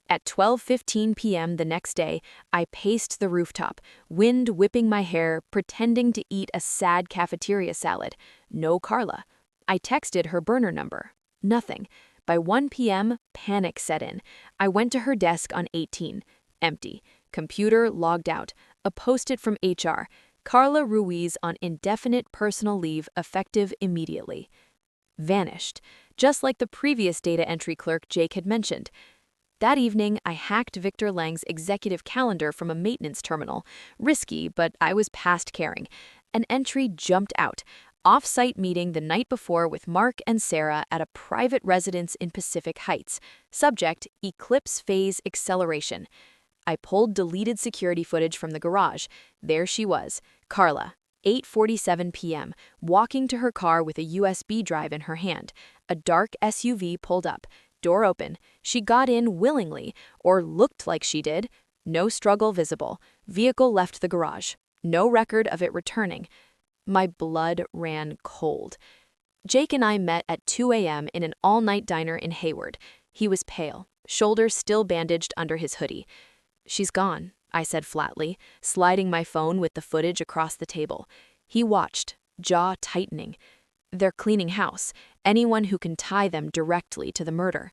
At 12:15 p.m. the next day, I paced the rooftop, wind whipping my hair, pretending to eat a sad cafeteria salad. No Carla. I texted her burner number. Nothing. By 1 p.m., panic set in. I went to her desk on 18. Empty. Computer logged out. A post-it from HR. Carla Ruiz on indefinite personal leave effective immediately. Vanished, just like the previous data entry clerk Jake had mentioned. That evening, I hacked Victor Lang's executive calendar from a maintenance terminal. Risky, but I was past caring. An entry jumped out. Off-site meeting the night before with Mark and Sarah at a private residence in Pacific Heights. Subject, eclipse phase acceleration. I pulled deleted security footage from the garage. There she was, Carla, 8:47 p.m., walking to her car with a USB drive in her hand. A dark SUV pulled up. Door open. She got in willingly, or looked like she did. No struggle visible. Vehicle left the garage. No record of it returning. My blood ran cold. Jake and I met at 2 a.m. in an all-night diner in Hayward. He was pale, shoulders still bandaged under his hoodie. "She's gone," I said flatly, sliding my phone with the footage across the table. He watched, jaw tightening. "They're cleaning house. Anyone who can tie them directly to the murder."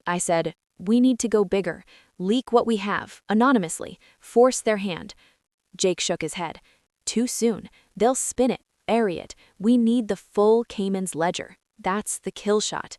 I said, "We need to go bigger. Leak what we have, anonymously. Force their hand." Jake shook his head. "Too soon. They'll spin it, airy it. We need the full Cayman's ledger. That's the kill shot."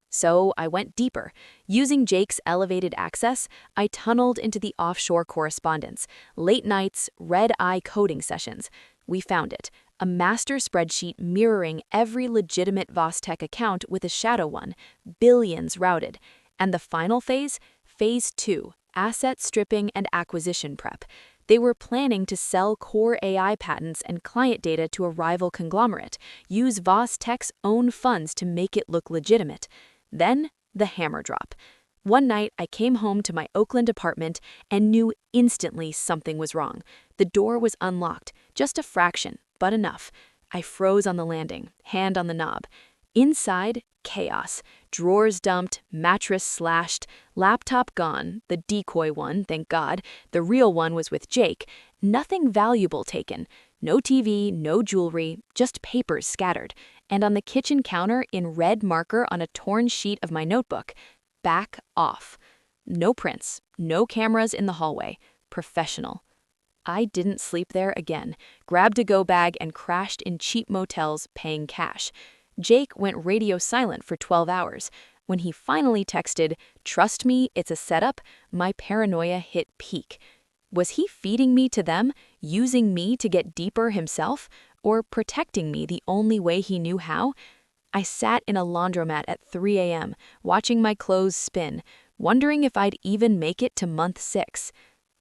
So I went deeper. Using Jake's elevated access, I tunneled into the offshore correspondence. Late nights, red-eye coding sessions. We found it. A master spreadsheet mirroring every legitimate Vostech account with a shadow one. Billions routed. And the final phase? Phase 2, asset stripping and acquisition prep. They were planning to sell core AI patents and client data to a rival conglomerate, use Vostech's own funds to make it look legitimate. Then, the hammer drop. One night, I came home to my Oakland apartment and knew instantly something was wrong. The door was unlocked, just a fraction, but enough. I froze on the landing, hand on the knob. Inside, chaos. Drawers dumped, mattress slashed, laptop gone, the decoy one, thank God. The real one was with Jake. Nothing valuable taken. No TV, no jewelry, just papers scattered. And on the kitchen counter, in red marker on a torn sheet of my notebook, "Back off." No prints, no cameras in the hallway. Professional. I didn't sleep there again, grabbed a go bag and crashed in cheap motels paying cash. Jake went radio silent for 12 hours. When he finally texted, "Trust me, it's a setup," my paranoia hit peak. Was he feeding me to them, using me to get deeper himself, or protecting me the only way he knew how? I sat in a laundromat at 3 a.m., watching my clothes spin, wondering if I'd even make it to month 6.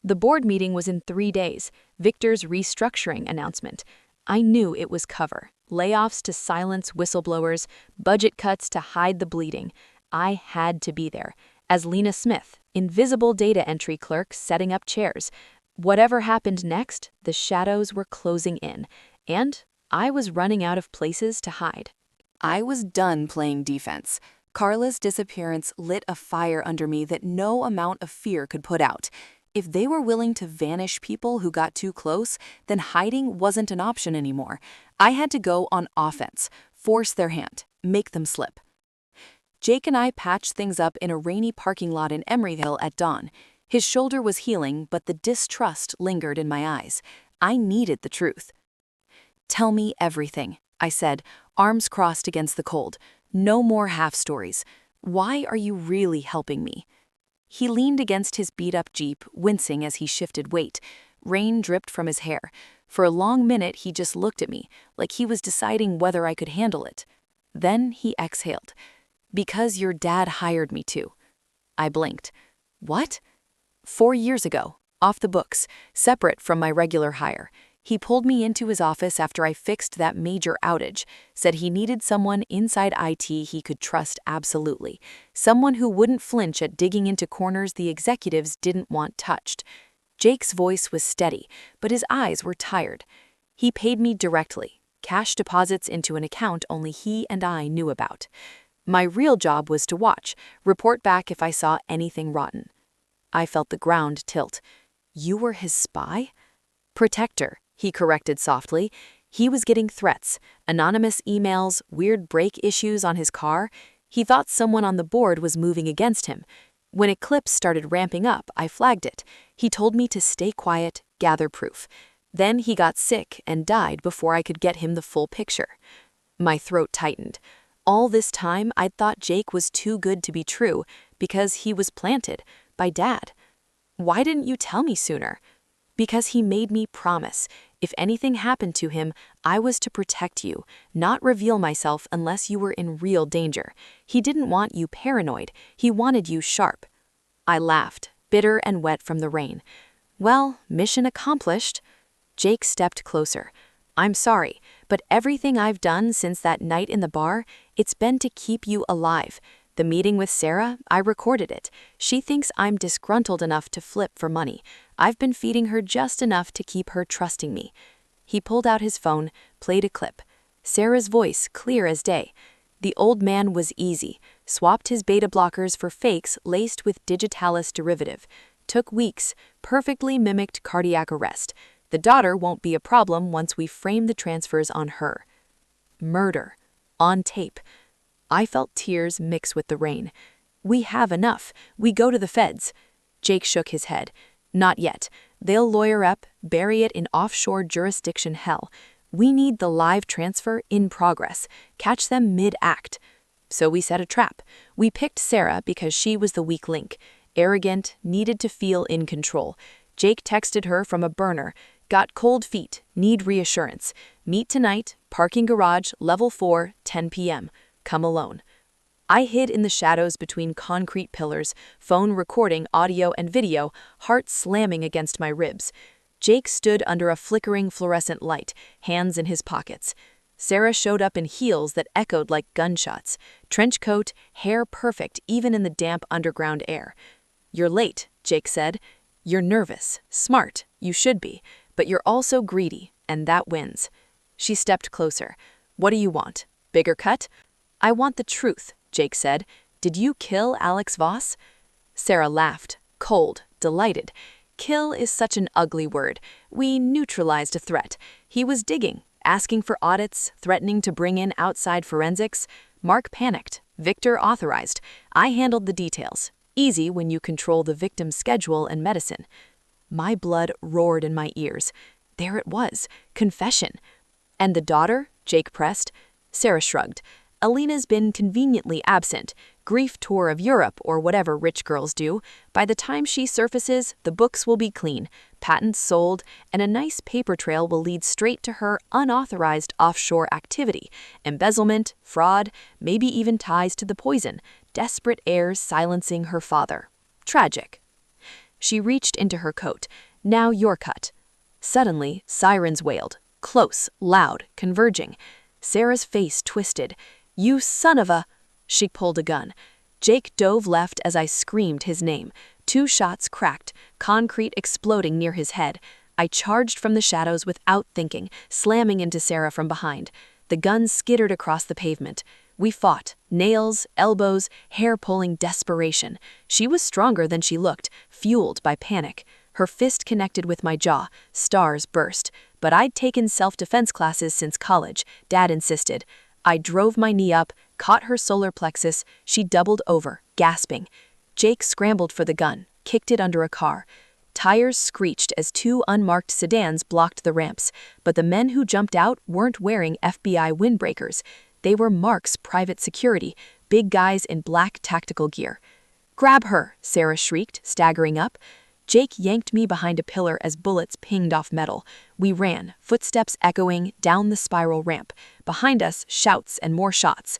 The board meeting was in 3 days, Victor's restructuring announcement. I knew it was cover. Layoffs to silence whistleblowers, budget cuts to hide the bleeding. I had to be there. As Lena Smith, invisible data entry clerk setting up chairs. Whatever happened next, the shadows were closing in, and I was running out of places to hide. I was done playing defense. Carla's disappearance lit a fire under me that no amount of fear could put out. If they were willing to vanish people who got too close, then hiding wasn't an option anymore. I had to go on offense, force their hand, make them slip. Jake and I patched things up in a rainy parking lot in Emeryville at dawn. His shoulder was healing, but the distrust lingered in my eyes. I needed the truth. "Tell me everything," I said, arms crossed against the cold. "No more half-stories. Why are you really helping me?" He leaned against his beat-up Jeep, wincing as he shifted weight. Rain dripped from his hair. For a long minute, he just looked at me, like he was deciding whether I could handle it. Then he exhaled. "Because your dad hired me to." I blinked. "What?" 4 years ago, off the books, separate from my regular hire. He pulled me into his office after I fixed that major outage, said he needed someone inside IT he could trust absolutely, someone who wouldn't flinch at digging into corners the executives didn't want touched. Jake's voice was steady, but his eyes were tired. He paid me directly, cash deposits into an account only he and I knew about. My real job was to watch, report back if I saw anything rotten. I felt the ground tilt. "You were his spy?" "Protector," he corrected softly. He was getting threats, anonymous emails, weird brake issues on his car. He thought someone on the board was moving against him. When Eclipse started ramping up, I flagged it. He told me to stay quiet, gather proof. Then he got sick and died before I could get him the full picture. My throat tightened. All this time, I'd thought Jake was too good to be true because he was planted by Dad. Why didn't you tell me sooner? Because he made me promise. If anything happened to him, I was to protect you, not reveal myself unless you were in real danger. He didn't want you paranoid. He wanted you sharp. I laughed, bitter and wet from the rain. Well, mission accomplished. Jake stepped closer. I'm sorry, but everything I've done since that night in the bar, it's been to keep you alive. The meeting with Sarah, I recorded it. She thinks I'm disgruntled enough to flip for money. I've been feeding her just enough to keep her trusting me. He pulled out his phone, played a clip. Sarah's voice clear as day. The old man was easy, swapped his beta blockers for fakes laced with digitalis derivative. Took weeks, perfectly mimicked cardiac arrest. The daughter won't be a problem once we frame the transfers on her. Murder. On tape. I felt tears mix with the rain. We have enough. We go to the feds. Jake shook his head. Not yet. They'll lawyer up, bury it in offshore jurisdiction hell. We need the live transfer in progress. Catch them mid-act. So we set a trap. We picked Sarah because she was the weak link. Arrogant, needed to feel in control. Jake texted her from a burner. Got cold feet, need reassurance. Meet tonight, parking garage, level 4, 10 p.m. Come alone. I hid in the shadows between concrete pillars, phone recording audio and video, heart slamming against my ribs. Jake stood under a flickering fluorescent light, hands in his pockets. Sarah showed up in heels that echoed like gunshots. Trench coat, hair perfect even in the damp underground air. You're late, Jake said. You're nervous, smart, you should be. But you're also greedy, and that wins. She stepped closer. What do you want? Bigger cut? I want the truth, Jake said. Did you kill Alex Voss? Sarah laughed, cold, delighted. Kill is such an ugly word. We neutralized a threat. He was digging, asking for audits, threatening to bring in outside forensics. Mark panicked. Victor authorized. I handled the details. Easy when you control the victim's schedule and medicine. My blood roared in my ears. There it was, confession. And the daughter? Jake pressed. Sarah shrugged. Alina's been conveniently absent. Grief tour of Europe or whatever rich girls do. By the time she surfaces, the books will be clean, patents sold, and a nice paper trail will lead straight to her unauthorized offshore activity. Embezzlement, fraud, maybe even ties to the poison. Desperate heirs silencing her father. Tragic. She reached into her coat. Now your cut. Suddenly, sirens wailed. Close, loud, converging. Sarah's face twisted. You son of a... She pulled a gun. Jake dove left as I screamed his name. 2 shots cracked, concrete exploding near his head. I charged from the shadows without thinking, slamming into Sarah from behind. The gun skittered across the pavement. We fought. Nails, elbows, hair-pulling desperation. She was stronger than she looked, fueled by panic. Her fist connected with my jaw. Stars burst. But I'd taken self-defense classes since college. Dad insisted. I drove my knee up, caught her solar plexus. She doubled over, gasping. Jake scrambled for the gun, kicked it under a car. Tires screeched as 2 unmarked sedans blocked the ramps, but the men who jumped out weren't wearing FBI windbreakers. They were Mark's private security, big guys in black tactical gear. Grab her, Sarah shrieked, staggering up. Jake yanked me behind a pillar as bullets pinged off metal. We ran, footsteps echoing, down the spiral ramp. Behind us, shouts and more shots.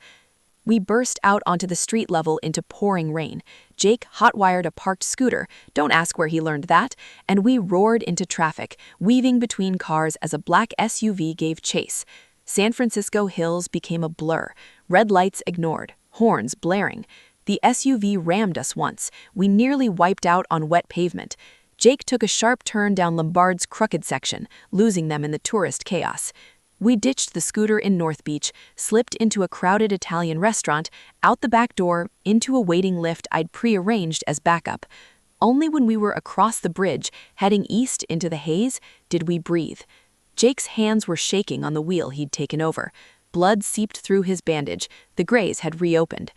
We burst out onto the street level into pouring rain. Jake hotwired a parked scooter, don't ask where he learned that, and we roared into traffic, weaving between cars as a black SUV gave chase. San Francisco hills became a blur, red lights ignored, horns blaring. The SUV rammed us once. We nearly wiped out on wet pavement. Jake took a sharp turn down Lombard's crooked section, losing them in the tourist chaos. We ditched the scooter in North Beach, slipped into a crowded Italian restaurant, out the back door, into a waiting lift I'd prearranged as backup. Only when we were across the bridge, heading east into the haze, did we breathe. Jake's hands were shaking on the wheel he'd taken over. Blood seeped through his bandage. The graze had reopened.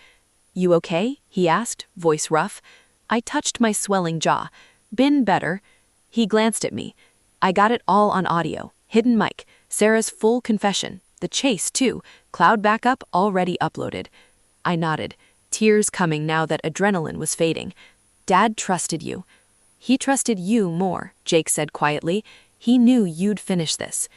You okay? He asked, voice rough. I touched my swelling jaw. Been better. He glanced at me. I got it all on audio. Hidden mic, Sarah's full confession, the chase too, cloud backup already uploaded. I nodded, tears coming now that adrenaline was fading. Dad trusted you. He trusted you more, Jake said quietly. He knew you'd finish this.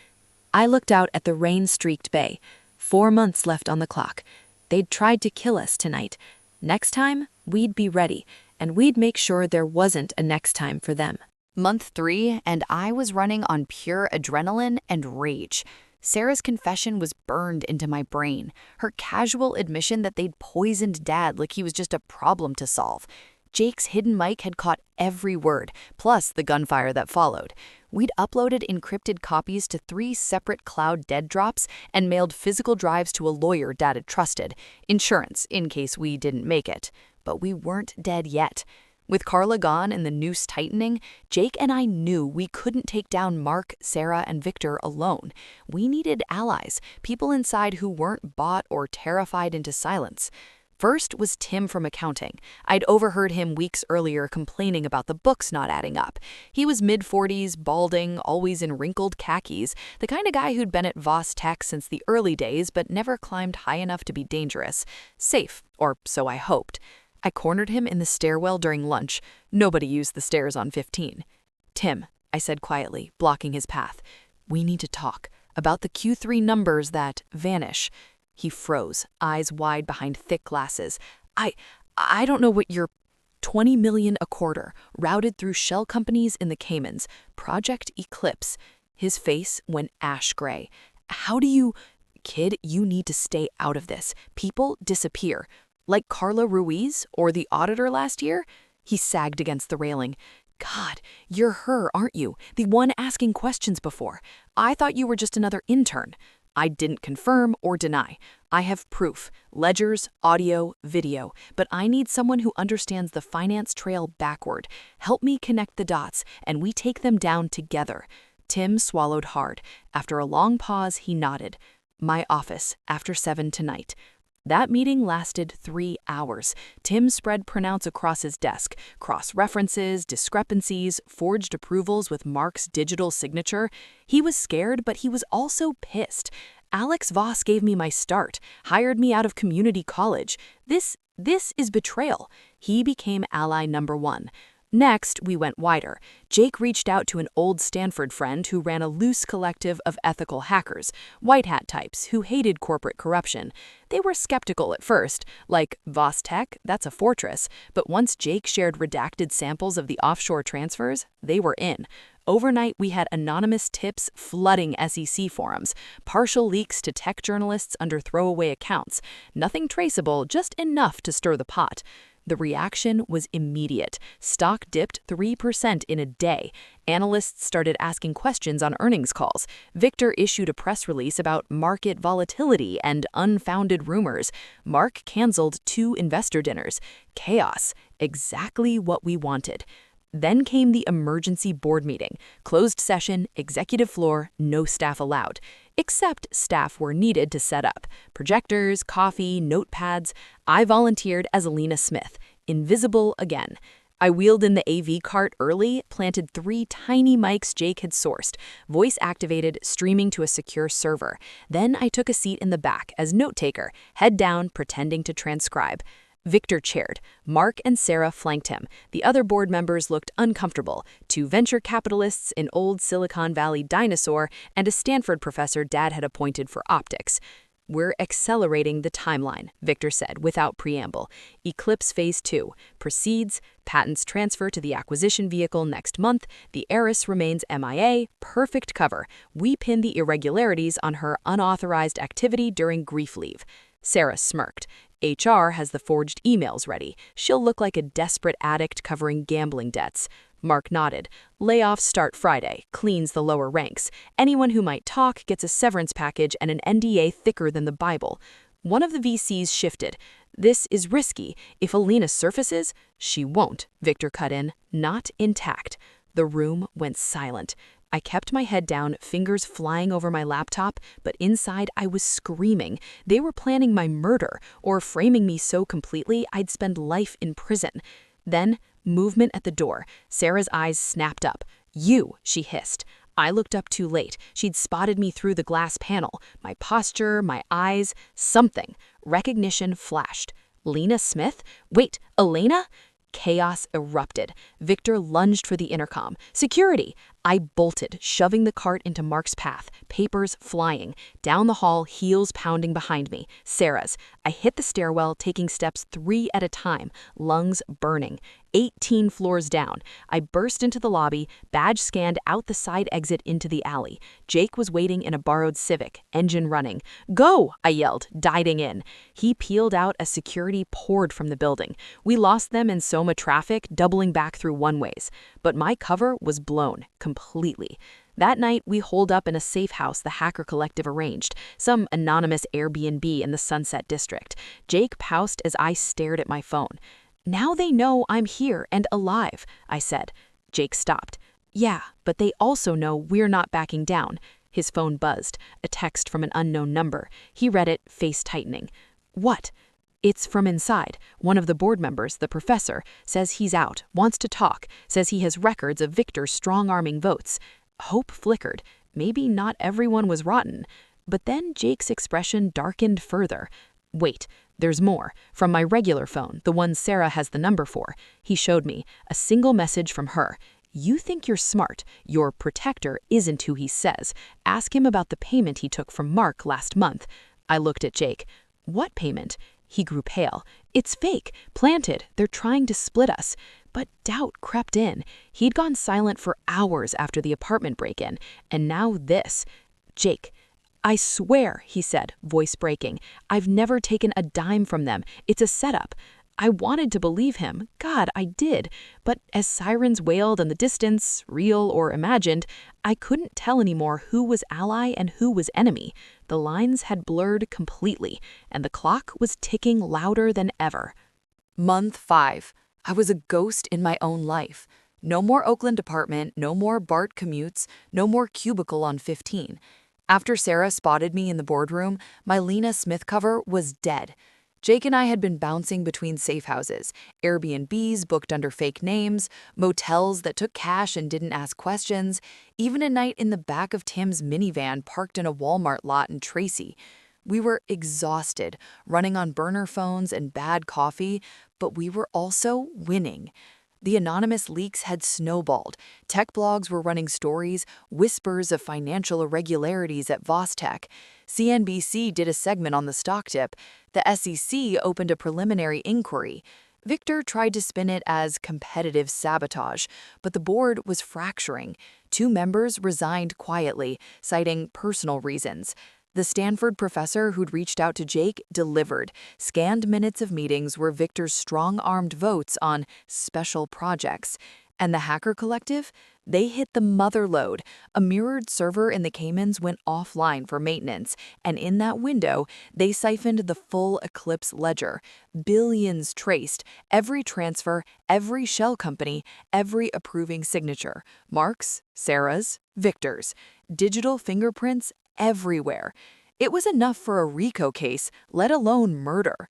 I looked out at the rain-streaked bay. 4 months left on the clock. They'd tried to kill us tonight. Next time, we'd be ready, and we'd make sure there wasn't a next time for them. Month 3, and I was running on pure adrenaline and rage. Sarah's confession was burned into my brain. Her casual admission that they'd poisoned Dad like he was just a problem to solve. Jake's hidden mic had caught every word, plus the gunfire that followed. We'd uploaded encrypted copies to 3 separate cloud dead drops and mailed physical drives to a lawyer Dad had trusted, insurance in case we didn't make it. But we weren't dead yet. With Carla gone and the noose tightening, Jake and I knew we couldn't take down Mark, Sarah, and Victor alone. We needed allies, people inside who weren't bought or terrified into silence. First was Tim from accounting. I'd overheard him weeks earlier complaining about the books not adding up. He was mid-40s, balding, always in wrinkled khakis, the kind of guy who'd been at Voss Tech since the early days but never climbed high enough to be dangerous. Safe, or so I hoped. I cornered him in the stairwell during lunch. Nobody used the stairs on 15. Tim, I said quietly, blocking his path. We need to talk about the Q3 numbers that vanish. He froze, eyes wide behind thick glasses. I don't know what you're... 20 million a quarter, routed through shell companies in the Caymans. Project Eclipse. His face went ash gray. How do you... Kid, you need to stay out of this. People disappear. Like Carla Ruiz or the auditor last year? He sagged against the railing. God, you're her, aren't you? The one asking questions before. I thought you were just another intern. I didn't confirm or deny. I have proof, ledgers, audio, video, but I need someone who understands the finance trail backward. Help me connect the dots, and we take them down together. Tim swallowed hard. After a long pause, he nodded. My office, after 7 tonight. That meeting lasted 3 hours. Tim spread printouts across his desk, cross-references, discrepancies, forged approvals with Mark's digital signature. He was scared, but he was also pissed. Alex Voss gave me my start, hired me out of community college. This is betrayal. He became ally number 1. Next, we went wider. Jake reached out to an old Stanford friend who ran a loose collective of ethical hackers, white hat types who hated corporate corruption. They were skeptical at first, like, Voss Tech, that's a fortress, but once Jake shared redacted samples of the offshore transfers, they were in. Overnight, we had anonymous tips flooding SEC forums, partial leaks to tech journalists under throwaway accounts. Nothing traceable, just enough to stir the pot. The reaction was immediate. Stock dipped 3% in a day. Analysts started asking questions on earnings calls. Victor issued a press release about market volatility and unfounded rumors. Mark canceled 2 investor dinners. Chaos. Exactly what we wanted. Then came the emergency board meeting. Closed session, executive floor, no staff allowed. Except staff were needed to set up. Projectors, coffee, notepads. I volunteered as Alina Smith, invisible again. I wheeled in the AV cart early, planted 3 tiny mics Jake had sourced, voice-activated, streaming to a secure server. Then I took a seat in the back as note-taker, head down, pretending to transcribe. Victor chaired. Mark and Sarah flanked him. The other board members looked uncomfortable. 2 venture capitalists, an old Silicon Valley dinosaur, and a Stanford professor Dad had appointed for optics. We're accelerating the timeline, Victor said without preamble. Eclipse Phase 2 proceeds, patents transfer to the acquisition vehicle next month, the heiress remains MIA, perfect cover. We pin the irregularities on her unauthorized activity during grief leave. Sarah smirked. HR has the forged emails ready. She'll look like a desperate addict covering gambling debts. Mark nodded. Layoffs start Friday, cleans the lower ranks. Anyone who might talk gets a severance package and an NDA thicker than the Bible. One of the VCs shifted. This is risky. If Alina surfaces, she won't, Victor cut in. Not intact. The room went silent. I kept my head down, fingers flying over my laptop, but inside I was screaming. They were planning my murder, or framing me so completely I'd spend life in prison. Then, movement at the door. Sarah's eyes snapped up. You, she hissed. I looked up too late. She'd spotted me through the glass panel. My posture, my eyes, something. Recognition flashed. Lena Smith? Wait, Elena? Chaos erupted. Victor lunged for the intercom. Security! I bolted, shoving the cart into Mark's path, papers flying. Down the hall, heels pounding behind me. Sarah's. I hit the stairwell, taking steps 3 at a time, lungs burning. 18 floors down. I burst into the lobby, badge scanned out the side exit into the alley. Jake was waiting in a borrowed Civic, engine running. Go! I yelled, diving in. He peeled out as security poured from the building. We lost them in Soma traffic, doubling back through one-ways. But my cover was blown, completely. That night, we holed up in a safe house the Hacker Collective arranged, some anonymous Airbnb in the Sunset District. Jake poused as I stared at my phone. Now they know I'm here and alive, I said. Jake stopped. Yeah, but they also know we're not backing down. His phone buzzed, a text from an unknown number. He read it, face tightening. What? It's from inside. One of the board members, the professor, says he's out, wants to talk, says he has records of Victor's strong-arming votes. Hope flickered. Maybe not everyone was rotten. But then Jake's expression darkened further. Wait, there's more. From my regular phone, the one Sarah has the number for. He showed me a single message from her. You think you're smart. Your protector isn't who he says. Ask him about the payment he took from Mark last month. I looked at Jake. What payment? He grew pale. It's fake. Planted. They're trying to split us. But doubt crept in. He'd gone silent for hours after the apartment break-in. And now this. Jake. I swear, he said, voice breaking. I've never taken a dime from them. It's a setup. I wanted to believe him. God, I did. But as sirens wailed in the distance, real or imagined, I couldn't tell anymore who was ally and who was enemy. The lines had blurred completely, and the clock was ticking louder than ever. Month 5. I was a ghost in my own life. No more Oakland apartment, no more BART commutes, no more cubicle on 15. After Sarah spotted me in the boardroom, my Lena Smith cover was dead. Jake and I had been bouncing between safe houses, Airbnbs booked under fake names, motels that took cash and didn't ask questions, even a night in the back of Tim's minivan parked in a Walmart lot in Tracy. We were exhausted, running on burner phones and bad coffee, but we were also winning. The anonymous leaks had snowballed. Tech blogs were running stories, whispers of financial irregularities at Vostech. CNBC did a segment on the stock dip. The SEC opened a preliminary inquiry. Victor tried to spin it as competitive sabotage, but the board was fracturing. 2 members resigned quietly, citing personal reasons. The Stanford professor who'd reached out to Jake delivered. Scanned minutes of meetings were Victor's strong-armed votes on special projects. And the Hacker Collective? They hit the mother lode. A mirrored server in the Caymans went offline for maintenance, and in that window, they siphoned the full Eclipse ledger. Billions traced, every transfer, every shell company, every approving signature. Mark's, Sarah's, Victor's. Digital fingerprints everywhere. It was enough for a RICO case, let alone murder.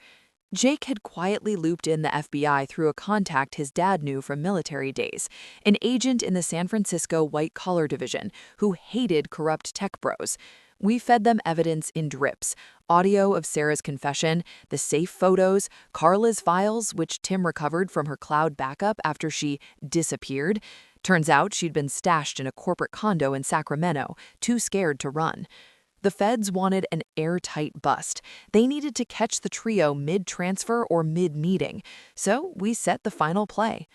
Jake had quietly looped in the FBI through a contact his dad knew from military days, an agent in the San Francisco white-collar division who hated corrupt tech bros. We fed them evidence in drips, audio of Sarah's confession, the safe photos, Carla's files, which Tim recovered from her cloud backup after she disappeared. Turns out she'd been stashed in a corporate condo in Sacramento, too scared to run. The feds wanted an airtight bust. They needed to catch the trio mid-transfer or mid-meeting. So we set the final play.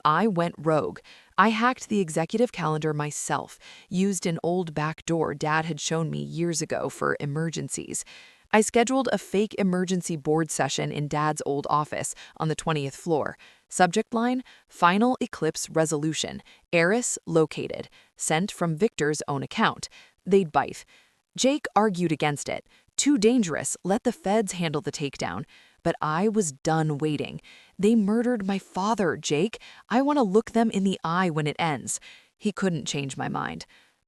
I went rogue. I hacked the executive calendar myself, used an old back door Dad had shown me years ago for emergencies. I scheduled a fake emergency board session in Dad's old office on the 20th floor. Subject line, Final Eclipse Resolution, Heiress Located, sent from Victor's own account. They'd bite. Jake argued against it. Too dangerous, let the feds handle the takedown. But I was done waiting. They murdered my father, Jake. I want to look them in the eye when it ends. He couldn't change my mind.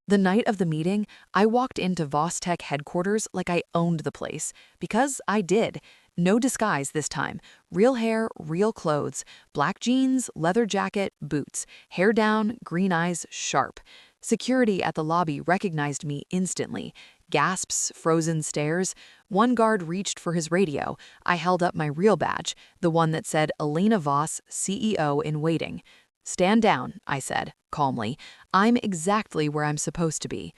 The night of the meeting, I walked into Vostech headquarters like I owned the place. Because I did. No disguise this time. Real hair, real clothes. Black jeans, leather jacket, boots. Hair down, green eyes, sharp. Security at the lobby recognized me instantly. Gasps, frozen stares. One guard reached for his radio. I held up my real badge, the one that said Elena Voss, CEO in waiting. "Stand down," I said, calmly. "I'm exactly where I'm supposed to be."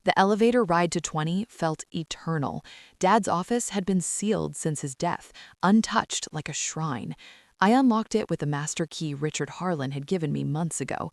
The elevator ride to 20 felt eternal. Dad's office had been sealed since his death, untouched like a shrine. I unlocked it with the master key Richard Harlan had given me months ago.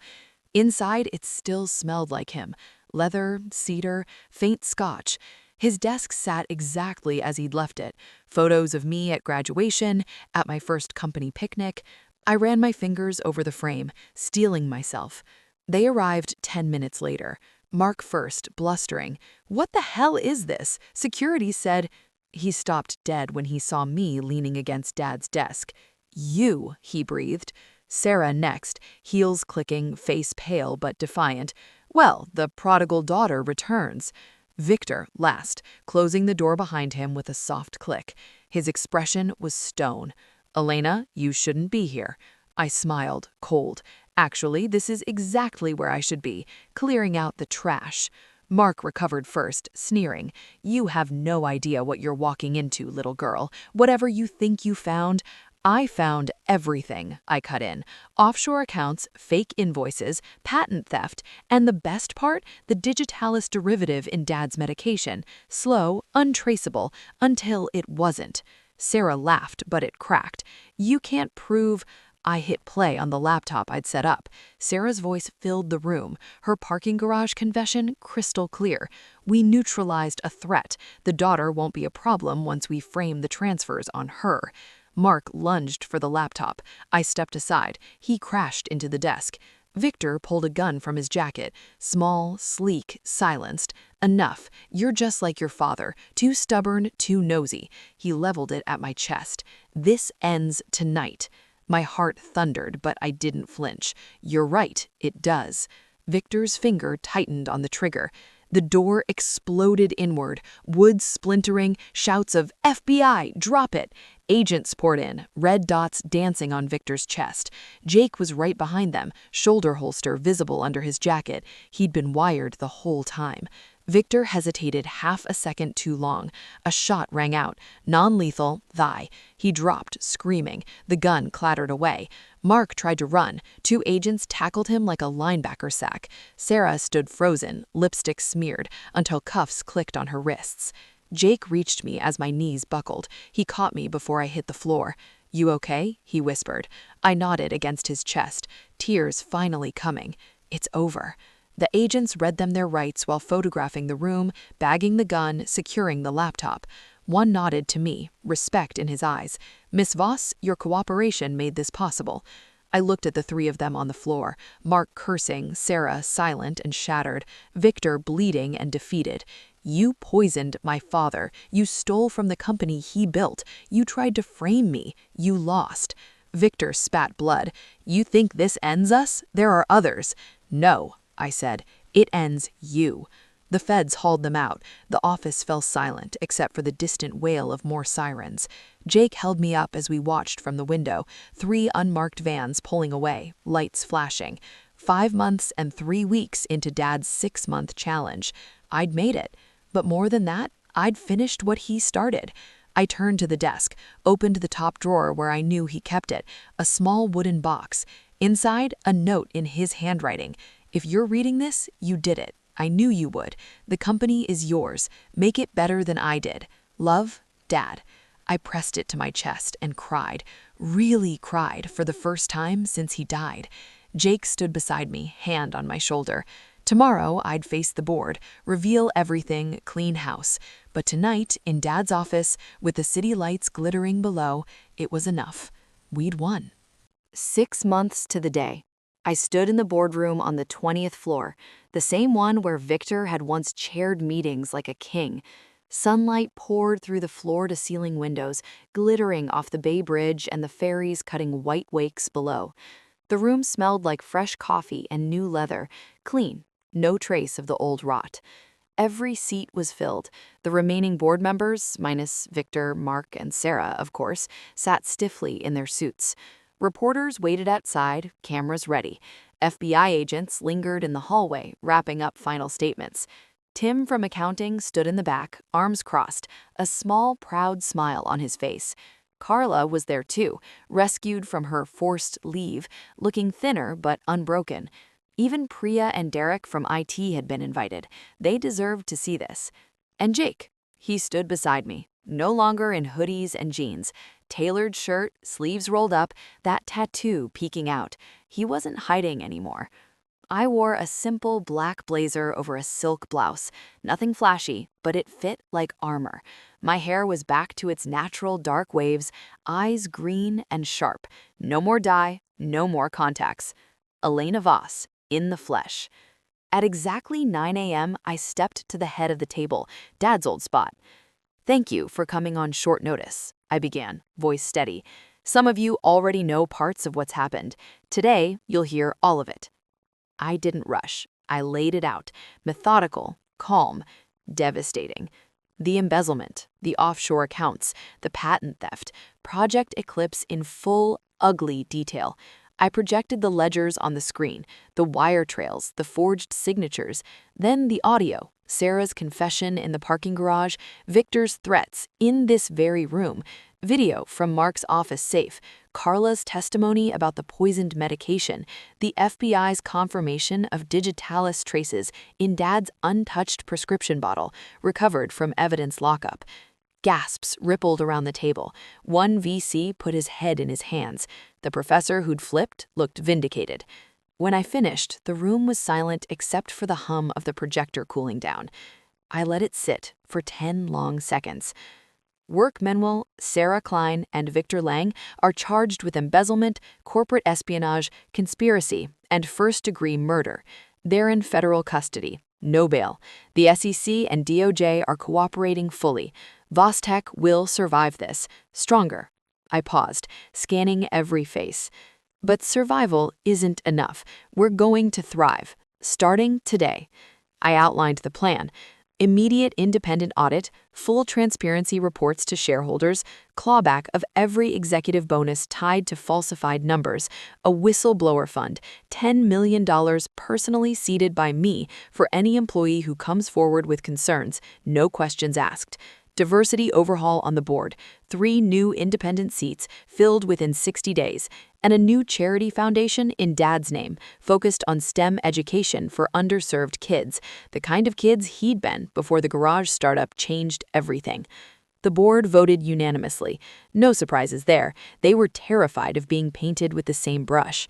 Inside, it still smelled like him. Leather, cedar, faint scotch. His desk sat exactly as he'd left it. Photos of me at graduation, at my first company picnic. I ran my fingers over the frame, steeling myself. They arrived 10 minutes later. Mark first, blustering. "What the hell is this?" Security said. He stopped dead when he saw me leaning against Dad's desk. "You," he breathed. Sarah next, heels clicking, face pale but defiant. "Well, the prodigal daughter returns." Victor last, closing the door behind him with a soft click. His expression was stone. "Elena, you shouldn't be here." I smiled, cold. "Actually, this is exactly where I should be, clearing out the trash." Mark recovered first, sneering. "You have no idea what you're walking into, little girl. Whatever you think you found, I found everything," I cut in. "Offshore accounts, fake invoices, patent theft, and the best part, the digitalis derivative in Dad's medication. Slow, untraceable, until it wasn't." Sarah laughed, but it cracked. "You can't prove—" I hit play on the laptop I'd set up. Sarah's voice filled the room, her parking garage confession crystal clear. "We neutralized a threat. The daughter won't be a problem once we frame the transfers on her." Mark lunged for the laptop. I stepped aside. He crashed into the desk. Victor pulled a gun from his jacket. Small, sleek, silenced. "Enough. You're just like your father. Too stubborn, too nosy." He leveled it at my chest. "This ends tonight." My heart thundered, but I didn't flinch. "You're right, it does." Victor's finger tightened on the trigger. The door exploded inward, wood splintering, shouts of "FBI, drop it!" Agents poured in, red dots dancing on Victor's chest. Jake was right behind them, shoulder holster visible under his jacket. He'd been wired the whole time. Victor hesitated half a second too long. A shot rang out. Non-lethal, thigh. He dropped, screaming. The gun clattered away. Mark tried to run. 2 agents tackled him like a linebacker sack. Sarah stood frozen, lipstick smeared, until cuffs clicked on her wrists. Jake reached me as my knees buckled. He caught me before I hit the floor. "You okay?" he whispered. I nodded against his chest, tears finally coming. "It's over." The agents read them their rights while photographing the room, bagging the gun, securing the laptop. One nodded to me, respect in his eyes. "Miss Voss, your cooperation made this possible." I looked at the 3 of them on the floor, Mark cursing, Sarah silent and shattered, Victor bleeding and defeated. "You poisoned my father. You stole from the company he built. You tried to frame me. You lost." Victor spat blood. "You think this ends us? There are others." "No," I said. "It ends you." The feds hauled them out. The office fell silent, except for the distant wail of more sirens. Jake held me up as we watched from the window, 3 unmarked vans pulling away, lights flashing. 5 months and 3 weeks into Dad's 6-month challenge. I'd made it. But more than that, I'd finished what he started. I turned to the desk, opened the top drawer where I knew he kept it, a small wooden box. Inside, a note in his handwriting. "If you're reading this, you did it. I knew you would. The company is yours. Make it better than I did. Love, Dad." I pressed it to my chest and cried, really cried for the first time since he died. Jake stood beside me, hand on my shoulder. Tomorrow, I'd face the board, reveal everything, clean house. But tonight, in Dad's office, with the city lights glittering below, it was enough. We'd won. 6 months to the day. I stood in the boardroom on the 20th floor, the same one where Victor had once chaired meetings like a king. Sunlight poured through the floor-to-ceiling windows, glittering off the Bay Bridge and the ferries cutting white wakes below. The room smelled like fresh coffee and new leather, clean, no trace of the old rot. Every seat was filled. The remaining board members, minus Victor, Mark, and Sarah, of course, sat stiffly in their suits. Reporters waited outside, cameras ready. FBI agents lingered in the hallway, wrapping up final statements. Tim from accounting stood in the back, arms crossed, a small, proud smile on his face. Carla was there too, rescued from her forced leave, looking thinner but unbroken. Even Priya and Derek from IT had been invited. They deserved to see this. And Jake, he stood beside me, no longer in hoodies and jeans. Tailored shirt, sleeves rolled up, that tattoo peeking out. He wasn't hiding anymore. I wore a simple black blazer over a silk blouse. Nothing flashy, but it fit like armor. My hair was back to its natural dark waves, eyes green and sharp. No more dye, no more contacts. Elena Voss, in the flesh. At exactly 9 a.m., I stepped to the head of the table, Dad's old spot. "Thank you for coming on short notice," I began, voice steady. "Some of you already know parts of what's happened. Today, you'll hear all of it." I didn't rush. I laid it out, methodical, calm, devastating. The embezzlement, the offshore accounts, the patent theft, Project Eclipse in full, ugly detail. I projected the ledgers on the screen, the wire trails, the forged signatures, then the audio, Sarah's confession in the parking garage, Victor's threats in this very room, video from Mark's office safe, Carla's testimony about the poisoned medication, the FBI's confirmation of digitalis traces in Dad's untouched prescription bottle, recovered from evidence lockup. Gasps rippled around the table. One VC put his head in his hands. The professor who'd flipped looked vindicated. When I finished, the room was silent except for the hum of the projector cooling down. I let it sit for 10 long seconds. Work Manuel, Sarah Klein, and Victor Lang are charged with embezzlement, corporate espionage, conspiracy, and first-degree murder. They're in federal custody. No bail. The SEC and DOJ are cooperating fully. Vostech will survive this. Stronger. I paused, scanning every face. But survival isn't enough. We're going to thrive. Starting today. I outlined the plan. Immediate independent audit, full transparency reports to shareholders, clawback of every executive bonus tied to falsified numbers, a whistleblower fund, $10 million personally seeded by me for any employee who comes forward with concerns, no questions asked. Diversity overhaul on the board, 3 new independent seats filled within 60 days, and a new charity foundation in Dad's name, focused on STEM education for underserved kids, the kind of kids he'd been before the garage startup changed everything. The board voted unanimously. No surprises there. They were terrified of being painted with the same brush.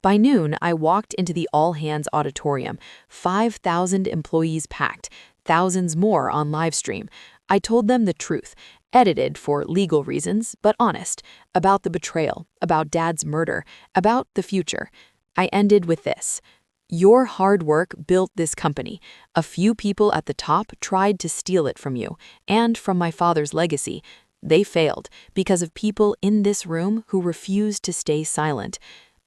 By noon, I walked into the all-hands auditorium, 5,000 employees packed, thousands more on livestream. I told them the truth, edited for legal reasons, but honest, about the betrayal, about Dad's murder, about the future. I ended with this. Your hard work built this company. A few people at the top tried to steal it from you, and from my father's legacy. They failed because of people in this room who refused to stay silent.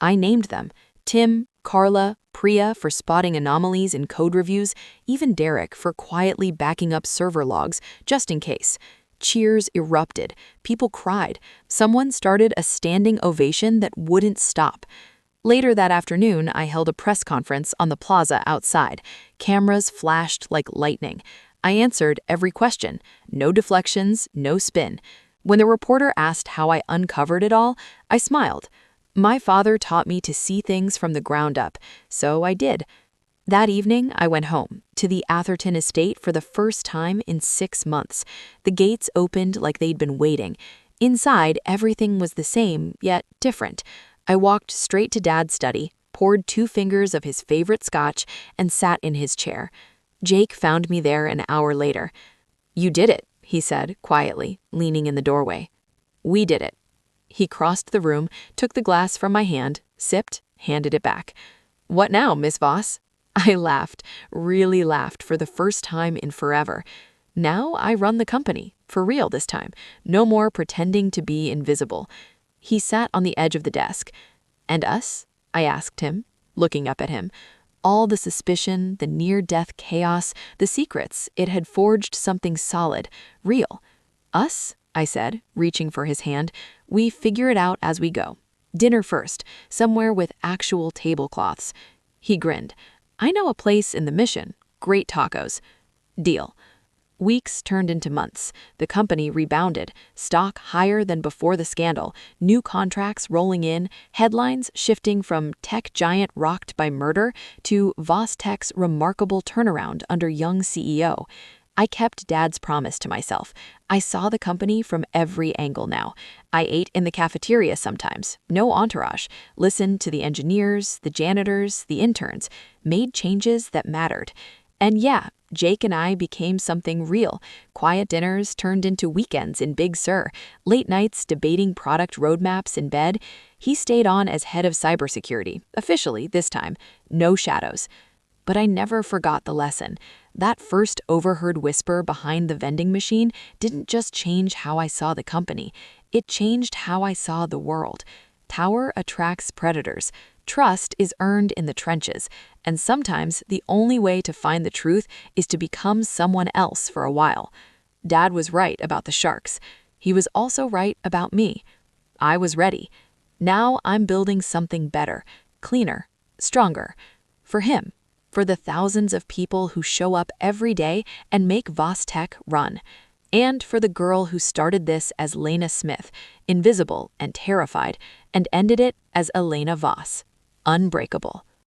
I named them. Tim, Carla, Priya for spotting anomalies in code reviews, even Derek for quietly backing up server logs, just in case. Cheers erupted. People cried. Someone started a standing ovation that wouldn't stop. Later that afternoon, I held a press conference on the plaza outside. Cameras flashed like lightning. I answered every question. No deflections, no spin. When the reporter asked how I uncovered it all, I smiled. My father taught me to see things from the ground up, so I did. That evening, I went home, to the Atherton estate for the first time in 6 months. The gates opened like they'd been waiting. Inside, everything was the same, yet different. I walked straight to Dad's study, poured 2 fingers of his favorite scotch, and sat in his chair. Jake found me there an hour later. "You did it," he said, quietly, leaning in the doorway. "We did it." He crossed the room, took the glass from my hand, sipped, handed it back. "What now, Miss Voss?" I laughed, really laughed for the first time in forever. Now I run the company, for real this time. No more pretending to be invisible. He sat on the edge of the desk. "And us?" I asked him, looking up at him. All the suspicion, the near-death chaos, the secrets, it had forged something solid, real. "Us?" I said, reaching for his hand. "We figure it out as we go. Dinner first, somewhere with actual tablecloths. He grinned. I know a place in the Mission. Great tacos. Deal. Weeks turned into months. The company rebounded, stock higher than before the scandal, new contracts rolling in, headlines shifting from tech giant rocked by murder to Voss Tech's remarkable turnaround under young CEO. I kept Dad's promise to myself. I saw the company from every angle now. I ate in the cafeteria sometimes, no entourage, listened to the engineers, the janitors, the interns, made changes that mattered. And yeah, Jake and I became something real. Quiet dinners turned into weekends in Big Sur, late nights debating product roadmaps in bed. He stayed on as head of cybersecurity, officially this time, no shadows. But I never forgot the lesson. That first overheard whisper behind the vending machine didn't just change how I saw the company. It changed how I saw the world. Power attracts predators. Trust is earned in the trenches, and sometimes the only way to find the truth is to become someone else for a while. Dad was right about the sharks. He was also right about me. I was ready. Now I'm building something better, cleaner, stronger. For him, for the thousands of people who show up every day and make Voss Tech run. And for the girl who started this as Lena Smith, invisible and terrified, and ended it as Elena Voss, unbreakable.